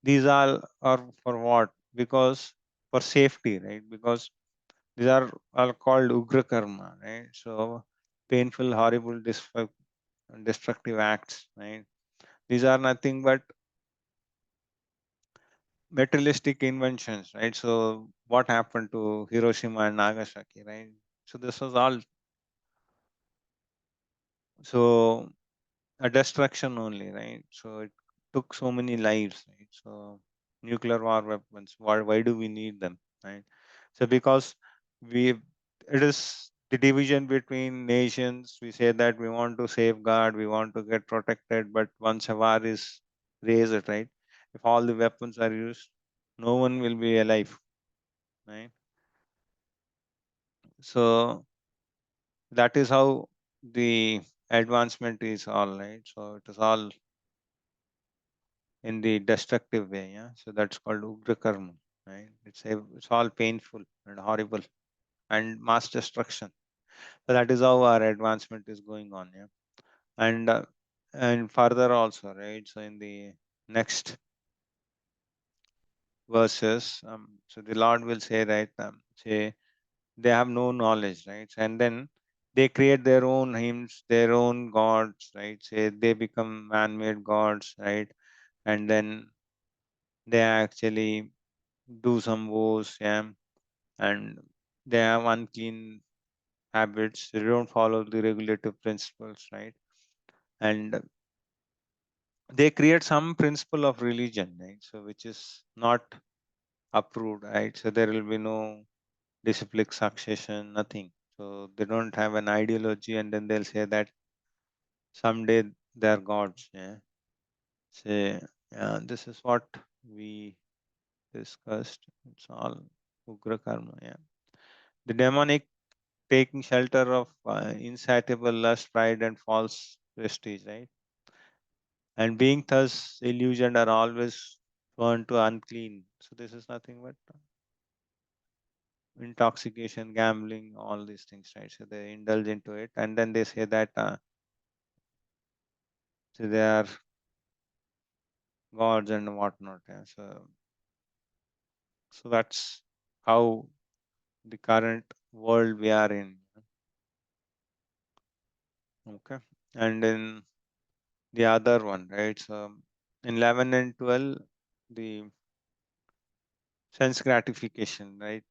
these all are for what? Because for safety, right? Because these are all called ugra karma, right? So painful, horrible, destructive acts, right? These are nothing but materialistic inventions, right? So what happened to Hiroshima and Nagasaki, right? So this was all so a destruction only, right? So it took so many lives, right? So nuclear war weapons, why do we need them, right? So because we it is the division between nations. We say that we want to safeguard, we want to get protected, but once a war is raised, right? If all the weapons are used, no one will be alive, right? So that is how the advancement is all, right? So it is all in the destructive way, yeah. So that's called ugra karma, right? It's all painful and horrible and mass destruction. So that is how our advancement is going on, yeah. And further also, right? So in the next verses, so the Lord will say, right? Say they have no knowledge, right? And then they create their own hymns, their own gods, right? Say they become man-made gods, right? And then they actually do some woes, yeah, and they have unclean habits. They don't follow the regulative principles, right? And they create some principle of religion, right? So which is not approved, right? So there will be no disciplic succession, nothing. So they don't have an ideology, and then they'll say that someday they're gods, yeah. Say, this is what we discussed. It's all Ugra Karma. Yeah. The demonic taking shelter of insatiable lust, pride, and false prestige, right? And being thus illusioned are always turned to unclean. So this is nothing but intoxication, gambling, all these things, right? So they indulge into it, and then they say that so they are gods and whatnot. Yeah. So that's how the current world we are in. Okay, and in the other one, right? So in 11 and 12, the sense gratification, right,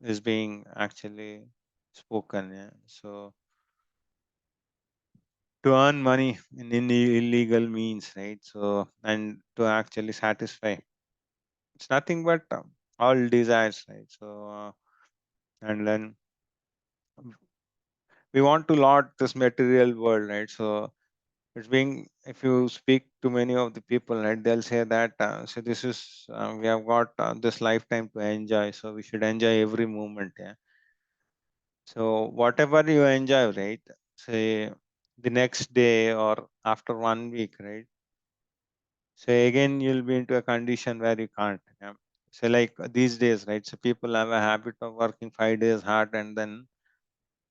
is being actually spoken. Yeah. So to earn money in illegal means, right? So and to actually satisfy, it's nothing but all desires, right? So and then we want to lot this material world, right? So it's being, if you speak to many of the people, right, they'll say that so this is we have got this lifetime to enjoy, so we should enjoy every moment. Yeah. So whatever you enjoy, right, say the next day or after 1 week, right, so again you'll be into a condition where you can't. Yeah. So like these days, right, so people have a habit of working 5 days hard and then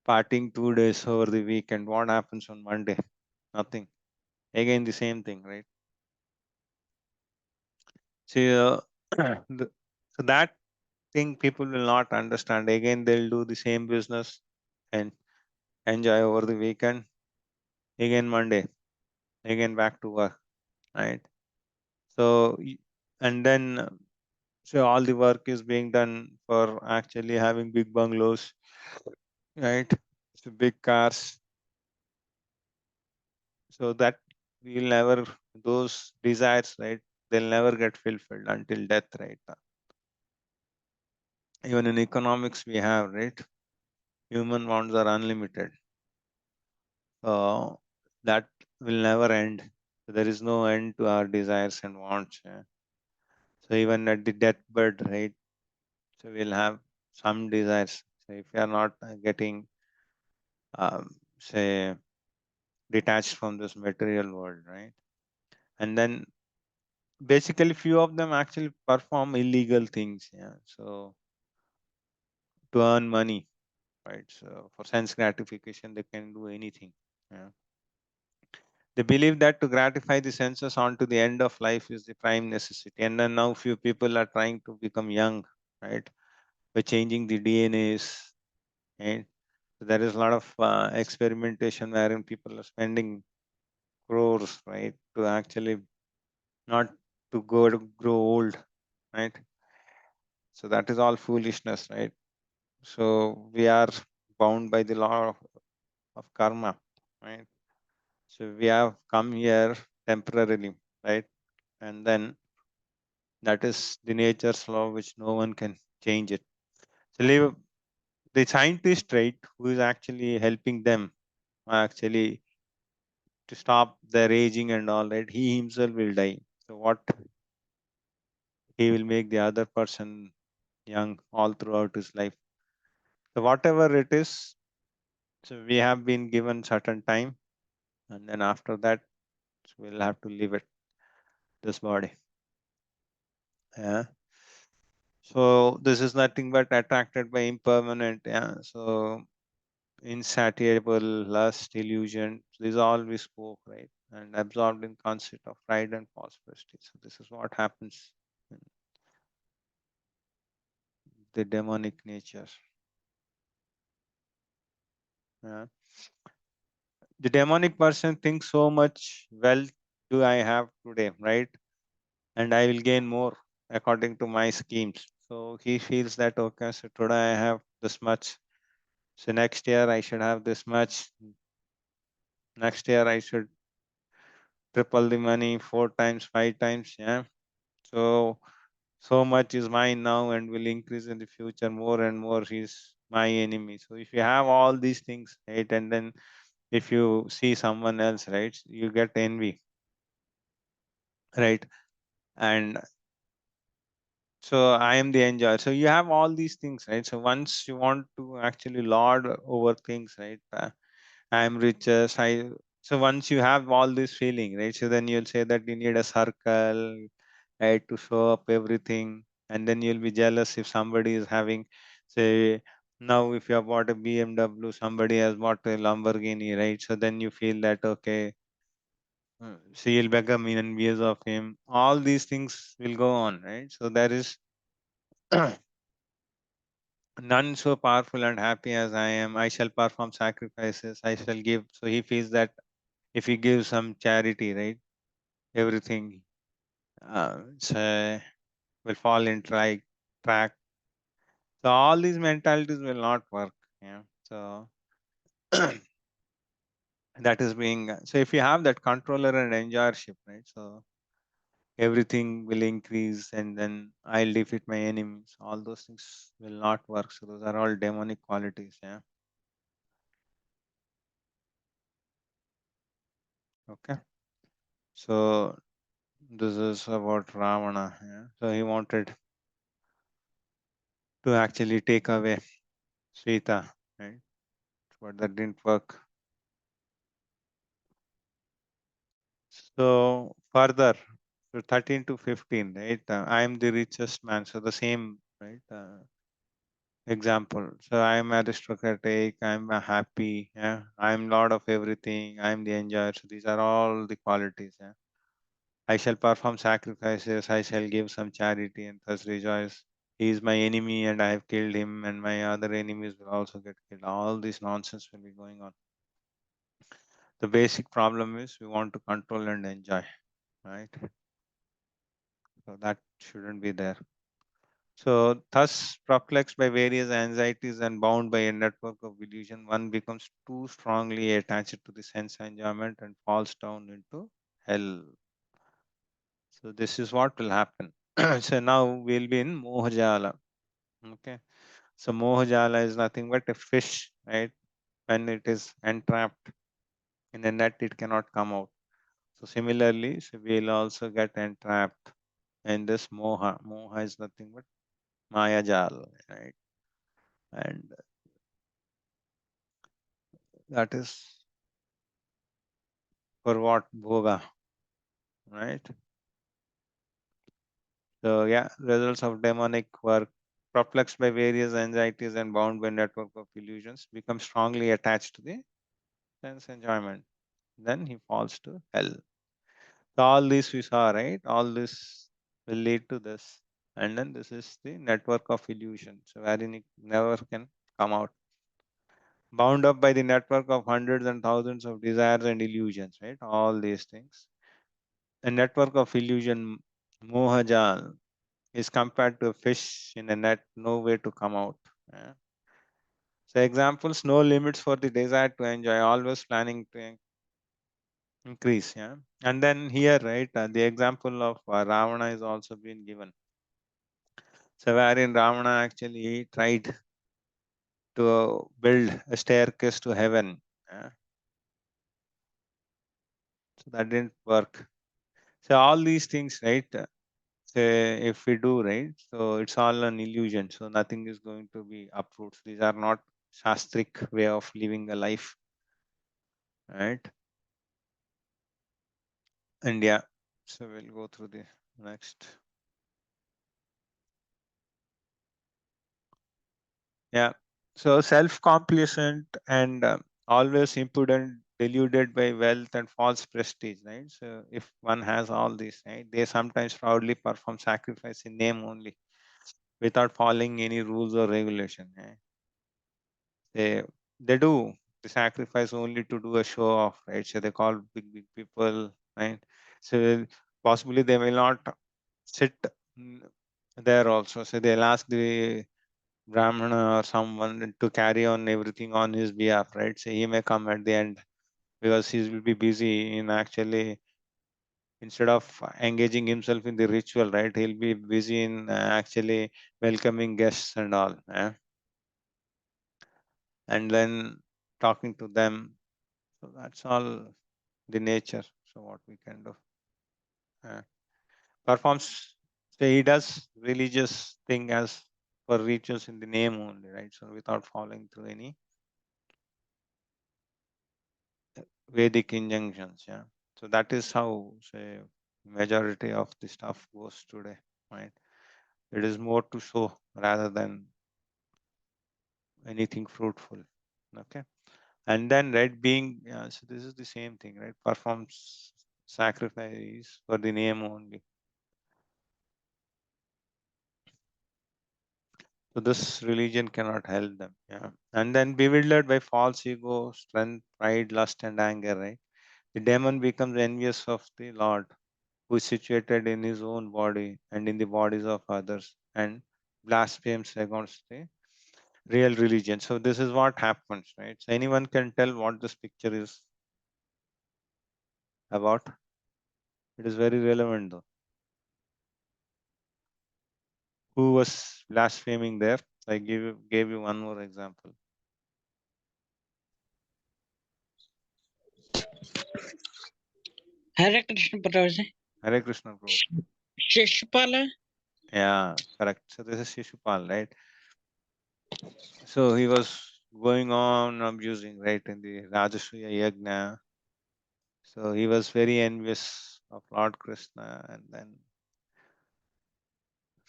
partying 2 days over the weekend. What happens on Monday? Nothing. Again the same thing, right? So so that thing people will not understand. Again they'll do the same business and enjoy over the weekend. Again Monday, again back to work, right? So and then so all the work is being done for actually having big bungalows, right? So big cars, so that we'll never, those desires, right? They'll never get fulfilled until death, right? Even in economics, we have, right? Human wants are unlimited. That will never end. So there is no end to our desires and wants. Yeah. So even at the deathbed, right? So we'll have some desires. So if you are not getting, say, detached from this material world, right? And then basically few of them actually perform illegal things. Yeah. So to earn money, right? So for sense gratification, they can do anything. Yeah. They believe that to gratify the senses on to the end of life is the prime necessity. And then now few people are trying to become young, right? By changing the DNAs. Right? So there is a lot of experimentation wherein people are spending crores, right? To actually not to go to grow old, right? So that is all foolishness, right? So we are bound by the law of karma, right? So we have come here temporarily, right? And then that is the nature's law, which no one can change it. So the scientist, right, who is actually helping them actually to stop their aging and all, right, he himself will die. So what, he will make the other person young all throughout his life. So whatever it is, so we have been given certain time, and then after that, so we'll have to leave it, this body. Yeah. So this is nothing but attracted by impermanent. Yeah. So insatiable lust, illusion. These all we spoke, right? And absorbed in concept of pride and false prestige. So this is what happens in the demonic nature. Yeah. The demonic person thinks so much wealth do I have today, right? And I will gain more according to my schemes. So he feels that okay, so today I have this much. So next year I should have this much. Next year I should triple the money, 4 times, 5 times. Yeah. So so much is mine now and will increase in the future more and more. He's my enemy. So if you have all these things, right, and then if you see someone else, right, you get envy. right? And so I am the enjoyer. So you have all these things, right? So once you want to actually lord over things, right? I am richest. So once you have all this feeling, right? So then you'll say that you need a circle, right, to show up everything, and then you'll be jealous if somebody is having, say, now if you have bought a BMW, somebody has bought a Lamborghini, right? So then you feel that okay, so you'll become envious of him. All these things will go on, right? So there is none so powerful and happy as I am. I shall perform sacrifices. I shall give. So he feels that if he gives some charity, right, everything so will fall in track. So all these mentalities will not work. Yeah. So that is being so if you have that controller and enjoyership, right? So everything will increase and then I'll defeat my enemies. All those things will not work. So those are all demonic qualities. Yeah. Okay. So this is about Ravana. Yeah. So he wanted to actually take away Sita, right? But that didn't work. So further, so 13 to 15, right? I am the richest man. So the same, right? Example. So I am aristocratic. I am happy. Yeah. I am lord of everything. I am the enjoyer. So these are all the qualities. Yeah. I shall perform sacrifices. I shall give some charity and thus rejoice. He is my enemy and I have killed him, and my other enemies will also get killed. All this nonsense will be going on. The basic problem is we want to control and enjoy, right? So that shouldn't be there. So, thus, perplexed by various anxieties and bound by a network of illusion, one becomes too strongly attached to the sense enjoyment and falls down into hell. So, this is what will happen. So, now we'll be in Mohajala. Okay. So, Mohajala is nothing but a fish, right? When it is entrapped in a net, it cannot come out. So, similarly, so we'll also get entrapped in this Moha. Moha is nothing but Mayajal, right? And that is for what? Bhoga, right? So yeah, results of demonic work, perplexed by various anxieties and bound by network of illusions, become strongly attached to the sense enjoyment. Then he falls to hell. So all this we saw, right? All this will lead to this. And then this is the network of illusion. So wherein it never can come out. Bound up by the network of hundreds and thousands of desires and illusions, right? All these things. A network of illusion, mohajal, is compared to a fish in a net, no way to come out. Yeah. So examples, no limits for the desire to enjoy, always planning to increase. Yeah. And then here, right, the example of Ravana is also been given. So wherein Ravana actually tried to build a staircase to heaven. Yeah. So that didn't work. So all these things, right? Say if we do, right, so it's all an illusion. So nothing is going to be uproots. These are not shastric way of living a life, right? And yeah, so we'll go through the next. Yeah. So self-complacent and always impudent, deluded by wealth and false prestige, right? So if one has all this, right, they sometimes proudly perform sacrifice in name only, without following any rules or regulation. Right? They they do the sacrifice only to do a show off, right? So they call big people, right? So possibly they will not sit mm, there also. So they'll ask the Brahmana or someone to carry on everything on his behalf, right? So he may come at the end because he will be busy in actually instead of engaging himself in the ritual, right? He'll be busy in actually welcoming guests and all, and then talking to them. So that's all the nature. So what we can do. performs, so he does religious thing as for rituals in the name only, right? So without following through any Vedic injunctions, yeah. So that is how, say, majority of the stuff goes today, right? It is more to show rather than anything fruitful. Okay. And then, right, being, so this is the same thing, right? Performs sacrifice for the name only. So this religion cannot help them. Yeah. And then bewildered by false ego, strength, pride, lust, and anger, right? The demon becomes envious of the Lord, who is situated in his own body and in the bodies of others, and blasphemes against the real religion. So this is what happens, right? So anyone can tell what this picture is about. It is very relevant though. Who was blaspheming there? I gave you one more example. Hare Krishna Prabhuji. Hare Krishna Prabhu. Shishupala. Yeah, correct. So this is Shishupal, right? So he was going on abusing, right, in the Rajasuya Yajna. So he was very envious of Lord Krishna, and then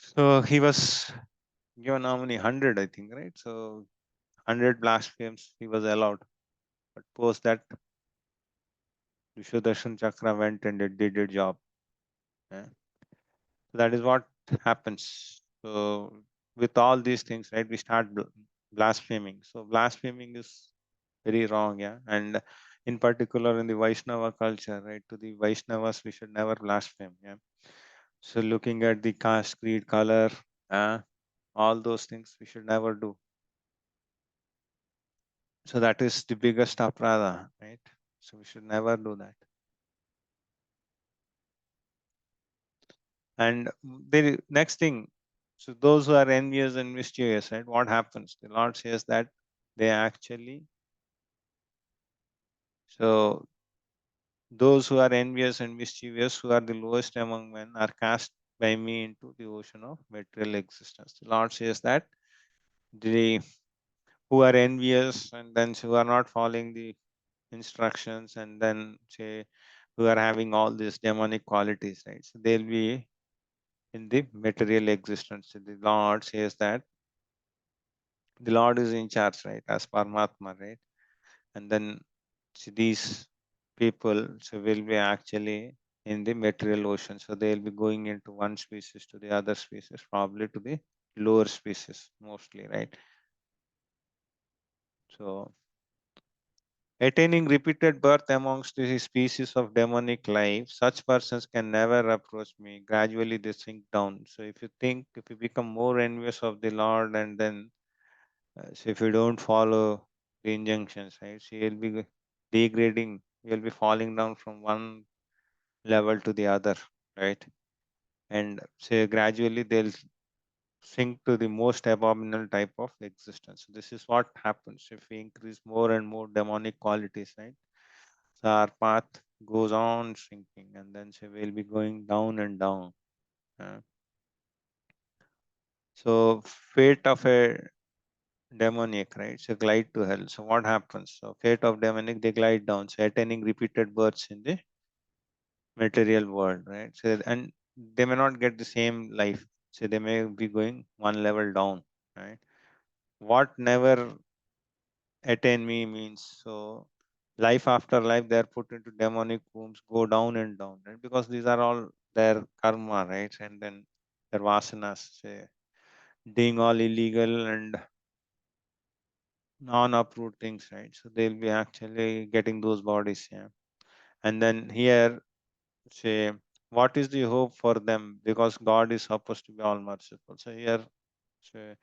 so he was given how many 100, I think, right? So 100 blasphemies he was allowed. But post that, Vishudarshan Chakra went and it did its job. Yeah. So that is what happens. So with all these things, right, we start blaspheming. So blaspheming is very wrong, yeah. And in particular in the Vaishnava culture, right, to the Vaishnavas, we should never blaspheme, yeah. So looking at the caste, creed, color, uh, all those things we should never do. So that is the biggest aparadha, right? So we should never do that. And the next thing, so those who are envious and mischievous, right? What happens? The Lord says that they actually, so those who are envious and mischievous, who are the lowest among men, are cast by me into the ocean of material existence. The Lord says that the who are envious and then who are not following the instructions, and then say who are having all these demonic qualities, right? So they'll be in the material existence. So the Lord says that the Lord is in charge, right? As Paramatma, right? And then see, these people so will be actually in the material ocean. So they'll be going into one species to the other species, probably to the lower species mostly, right? So attaining repeated birth amongst the species of demonic life, such persons can never approach me. Gradually they sink down. So if you become more envious of the Lord, and then so if you don't follow the injunctions, right? So you'll be degrading, you'll be falling down from one level to the other, right? And say gradually they'll sink to the most abominable type of existence. So this is what happens if we increase more and more demonic qualities, right? So our path goes on shrinking, and then say we'll be going down and down. uh, so fate of a demoniac, right? So glide to hell. So what happens? So fate of demonic, they glide down, so attaining repeated births in the material world, right? So and they may not get the same life. So they may be going one level down, right? What never attain me means, so life after life they're put into demonic wombs, go down and down, right? Because these are all their karma, right? And then their vasanas, say, doing all illegal and non-approved things, right? So they'll be actually getting those bodies, yeah. And then here, say, what is the hope for them? Because God is supposed to be all merciful. So here, say,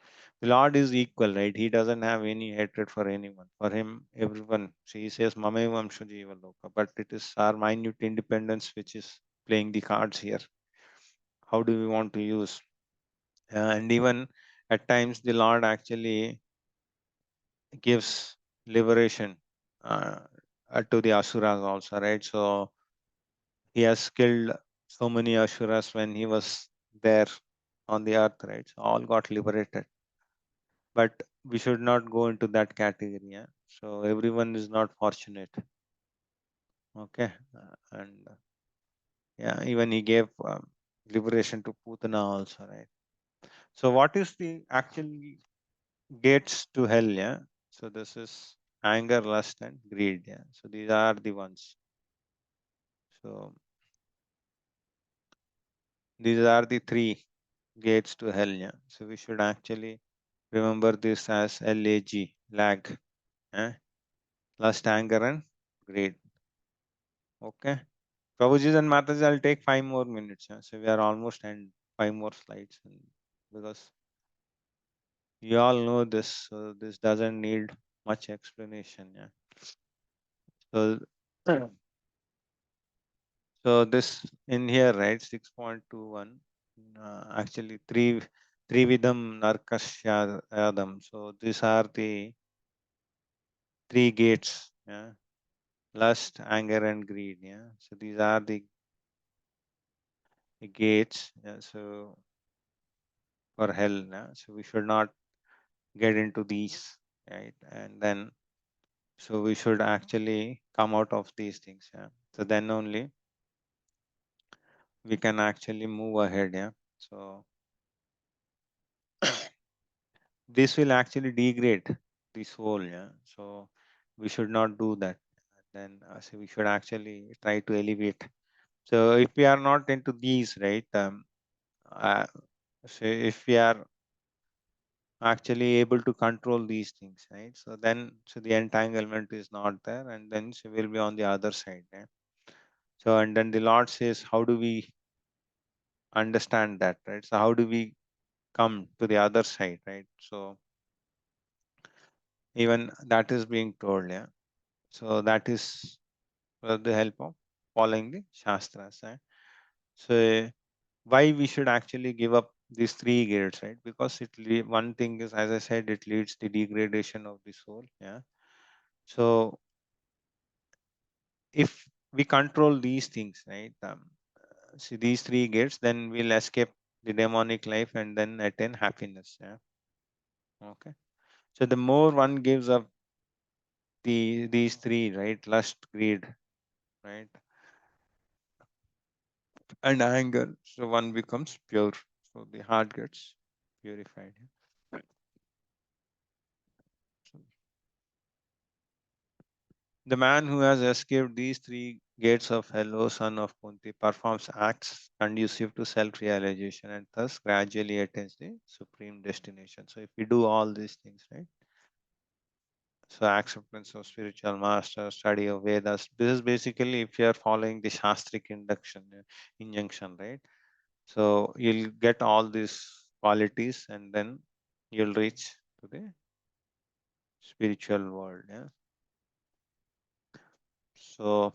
the Lord is equal, right? He doesn't have any hatred for anyone. For him, everyone. So he says, Mamevam Shujiva Loka. But it is our minute independence which is playing the cards here. How do we want to use? And even at times, the Lord actually gives liberation to the asuras also, right? So he has killed so many Asuras when he was there on the earth, right? So all got liberated. But we should not go into that category. Yeah? So everyone is not fortunate. Okay. And yeah, even he gave liberation to Putana also, right? So what is the actual gates to hell? Yeah. So this is anger, lust, and greed. Yeah. So these are the ones. So these are the three gates to hell. Yeah. So we should actually remember this as LAG, lag, eh? Lust, anger, and greed. Okay. Prabhuji and Mataji, I'll take 5 more minutes. Yeah? So we are almost end 5 more slides, and because you all know this, so this doesn't need much explanation. Yeah. So so this in here, right? 6.21. Actually, three vidam narkasya adam. So these are the three gates. Yeah. Lust, anger, and greed. Yeah. So these are the gates. Yeah. So for hell. Yeah? So we should not get into these, right? And then so we should actually come out of these things. Yeah. So then only we can actually move ahead. Yeah. So this will actually degrade the soul. Yeah. So we should not do that. Then so we should actually try to elevate. So if we are not into these, right? Uh, so if we are actually able to control these things, right? So then so the entanglement is not there, and then so we'll be on the other side. Yeah? So and then the Lord says, how do we understand that, right? So how do we come to the other side, right? So even that is being told. Yeah. So that is with the help of following the shastras. Right? So why we should actually give up these three gates, right? Because one thing is, as I said, it leads the degradation of the soul. Yeah. So if we control these things, right? See these three gates, then we'll escape the demonic life and then attain happiness. Yeah. Okay. So the more one gives up these three, right? Lust, greed, right? And anger. So one becomes pure. So the heart gets purified. So the man who has escaped these three gates of hell, O son of Kunti, performs acts conducive to self-realization and thus gradually attains the supreme destination. So if we do all these things, right? So acceptance of spiritual master, study of Vedas. This is basically if you are following the Shastric injunction, right? So you'll get all these qualities and then you'll reach to the spiritual world. Yeah. So,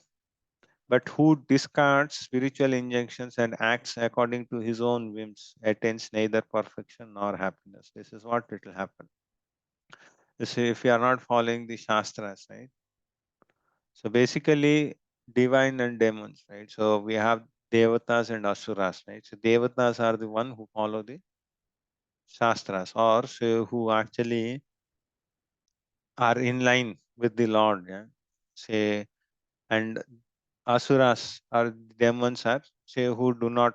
but who discards spiritual injunctions and acts according to his own whims attains neither perfection nor happiness. This is what it will happen. You see, if you are not following the Shastras, right? So basically, divine and demons, right? So we have devatas and asuras, right? So devatas are the one who follow the Shastras or so who actually are in line with the Lord. Yeah. Say, and asuras or demons are say who do not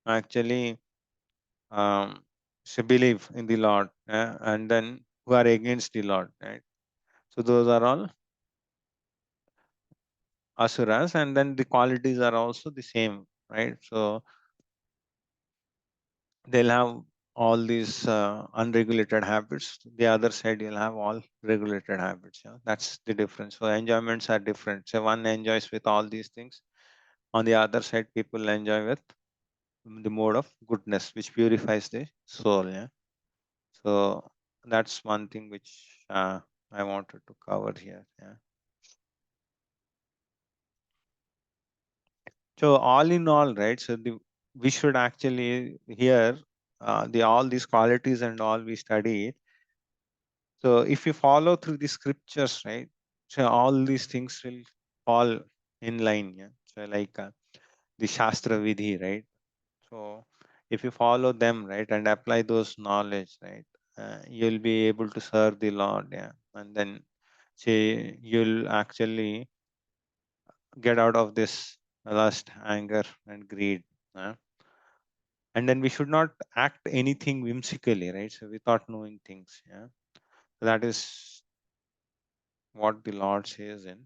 actually say believe in the Lord, yeah, and then who are against the Lord, right? So those are all asuras, and then the qualities are also the same, right? So they'll have all these unregulated habits. The other side, you'll have all regulated habits. Yeah? That's the difference. So enjoyments are different. So one enjoys with all these things. On the other side, people enjoy with the mode of goodness, which purifies the soul. Yeah. So that's one thing which I wanted to cover here. Yeah. So all in all, right? So we should actually here the all these qualities and all we studied. So if you follow through the scriptures, right? So all these things will fall in line. Yeah. So like the Shastra Vidhi, right? So if you follow them, right, and apply those knowledge, right, you'll be able to serve the Lord, yeah. And then say you'll actually get out of this lust, anger, and greed. Uh, and then we should not act anything whimsically, right? So without knowing things, yeah. So that is what the Lord says in.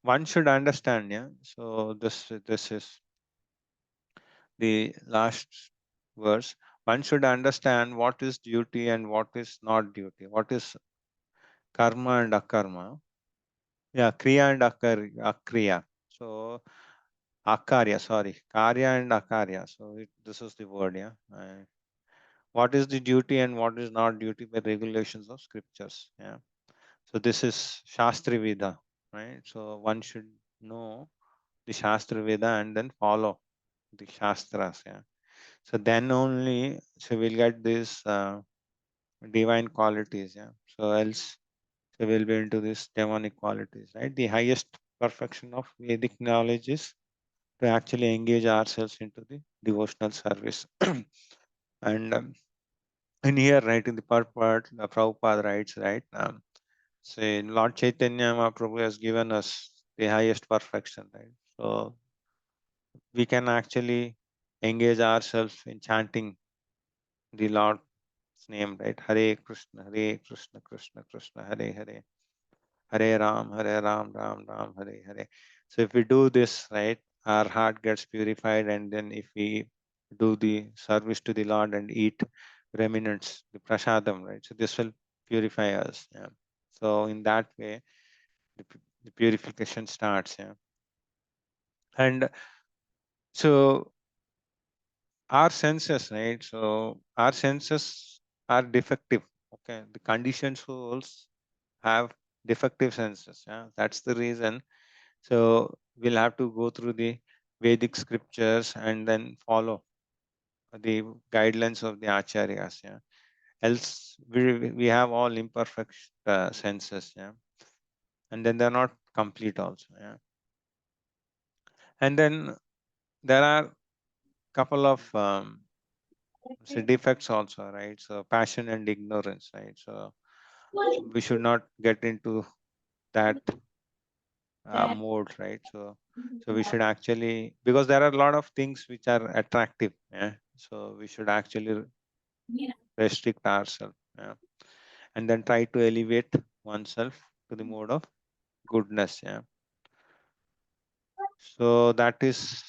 One should understand, yeah. So this is the last verse. One should understand what is duty and what is not duty. What is karma and akarma? Yeah, kriya and akriya. So akarya, sorry, karya and akarya. So this is the word, yeah. What is the duty and what is not duty by regulations of scriptures, yeah. So this is Shastri Veda, right? So one should know the Shastra Veda and then follow the Shastras, yeah. So then only so we'll get these divine qualities, yeah. So else so we'll be into these demonic qualities, right? The highest perfection of Vedic knowledge is to actually engage ourselves into the devotional service. And in here, right, in the purport, Prabhupada writes, right, say Lord Chaitanya Mahaprabhu has given us the highest perfection, right? So we can actually engage ourselves in chanting the Lord's name, right? Hare Krishna, Krishna Krishna, Hare Hare, Hare Ram, Ram Ram, Hare Hare. So if we do this, right, our heart gets purified, and then if we do the service to the Lord and eat remnants, the prasadam, right? So this will purify us. Yeah. So in that way, the purification starts. Yeah. And so our senses, right? So our senses are defective. Okay. The conditioned souls have defective senses. Yeah. That's the reason. So we'll have to go through the Vedic scriptures and then follow the guidelines of the acharyas. Yeah. Else we have all imperfect senses. Yeah. And then they're not complete also. Yeah. And then there are couple of so defects also, right? So passion and ignorance, right? So we should not get into that mode, right? So we should actually, because there are a lot of things which are attractive, yeah. So we should actually restrict ourselves, yeah, and then try to elevate oneself to the mode of goodness, yeah. So that is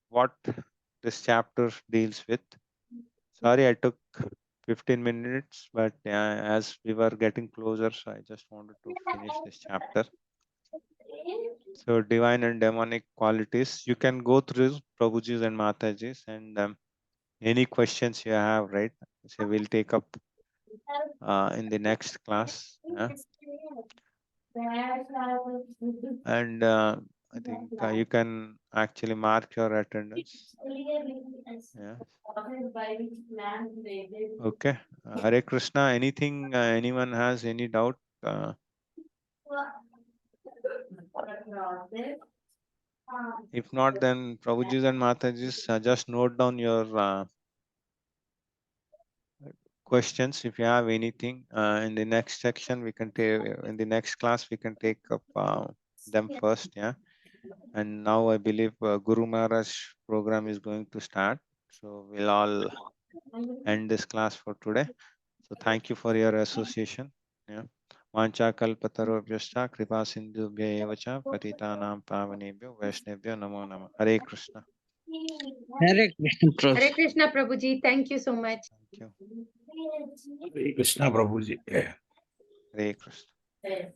what this chapter deals with. Sorry, I took 15 minutes, but as we were getting closer, so I just wanted to finish this chapter. So divine and demonic qualities. You can go through Prabhuji's and Mataji's, and any questions you have, right? So we'll take up in the next class. Yeah? And I think you can actually mark your attendance. Yeah. Okay. Hare Krishna. Anything? Anyone has any doubt? If not, then Prabhuji's and Mataji's, just note down your questions. If you have anything in the next section, we can take in the next class, we can take up them first. Yeah. And now I believe Guru Maharaj program is going to start. So we'll all end this class for today. So thank you for your association. Yeah. Vancha kalpatarobhyascha kripa sindhubhya eva cha patitanam pavanebhyo vaishnavyo namo namah. Hare Krishna. Hare Krishna Prabhu. Hare Krishna, Prabhuji. Thank you so much. Thank you. Hare Krishna Prabhuji. Hare Krishna.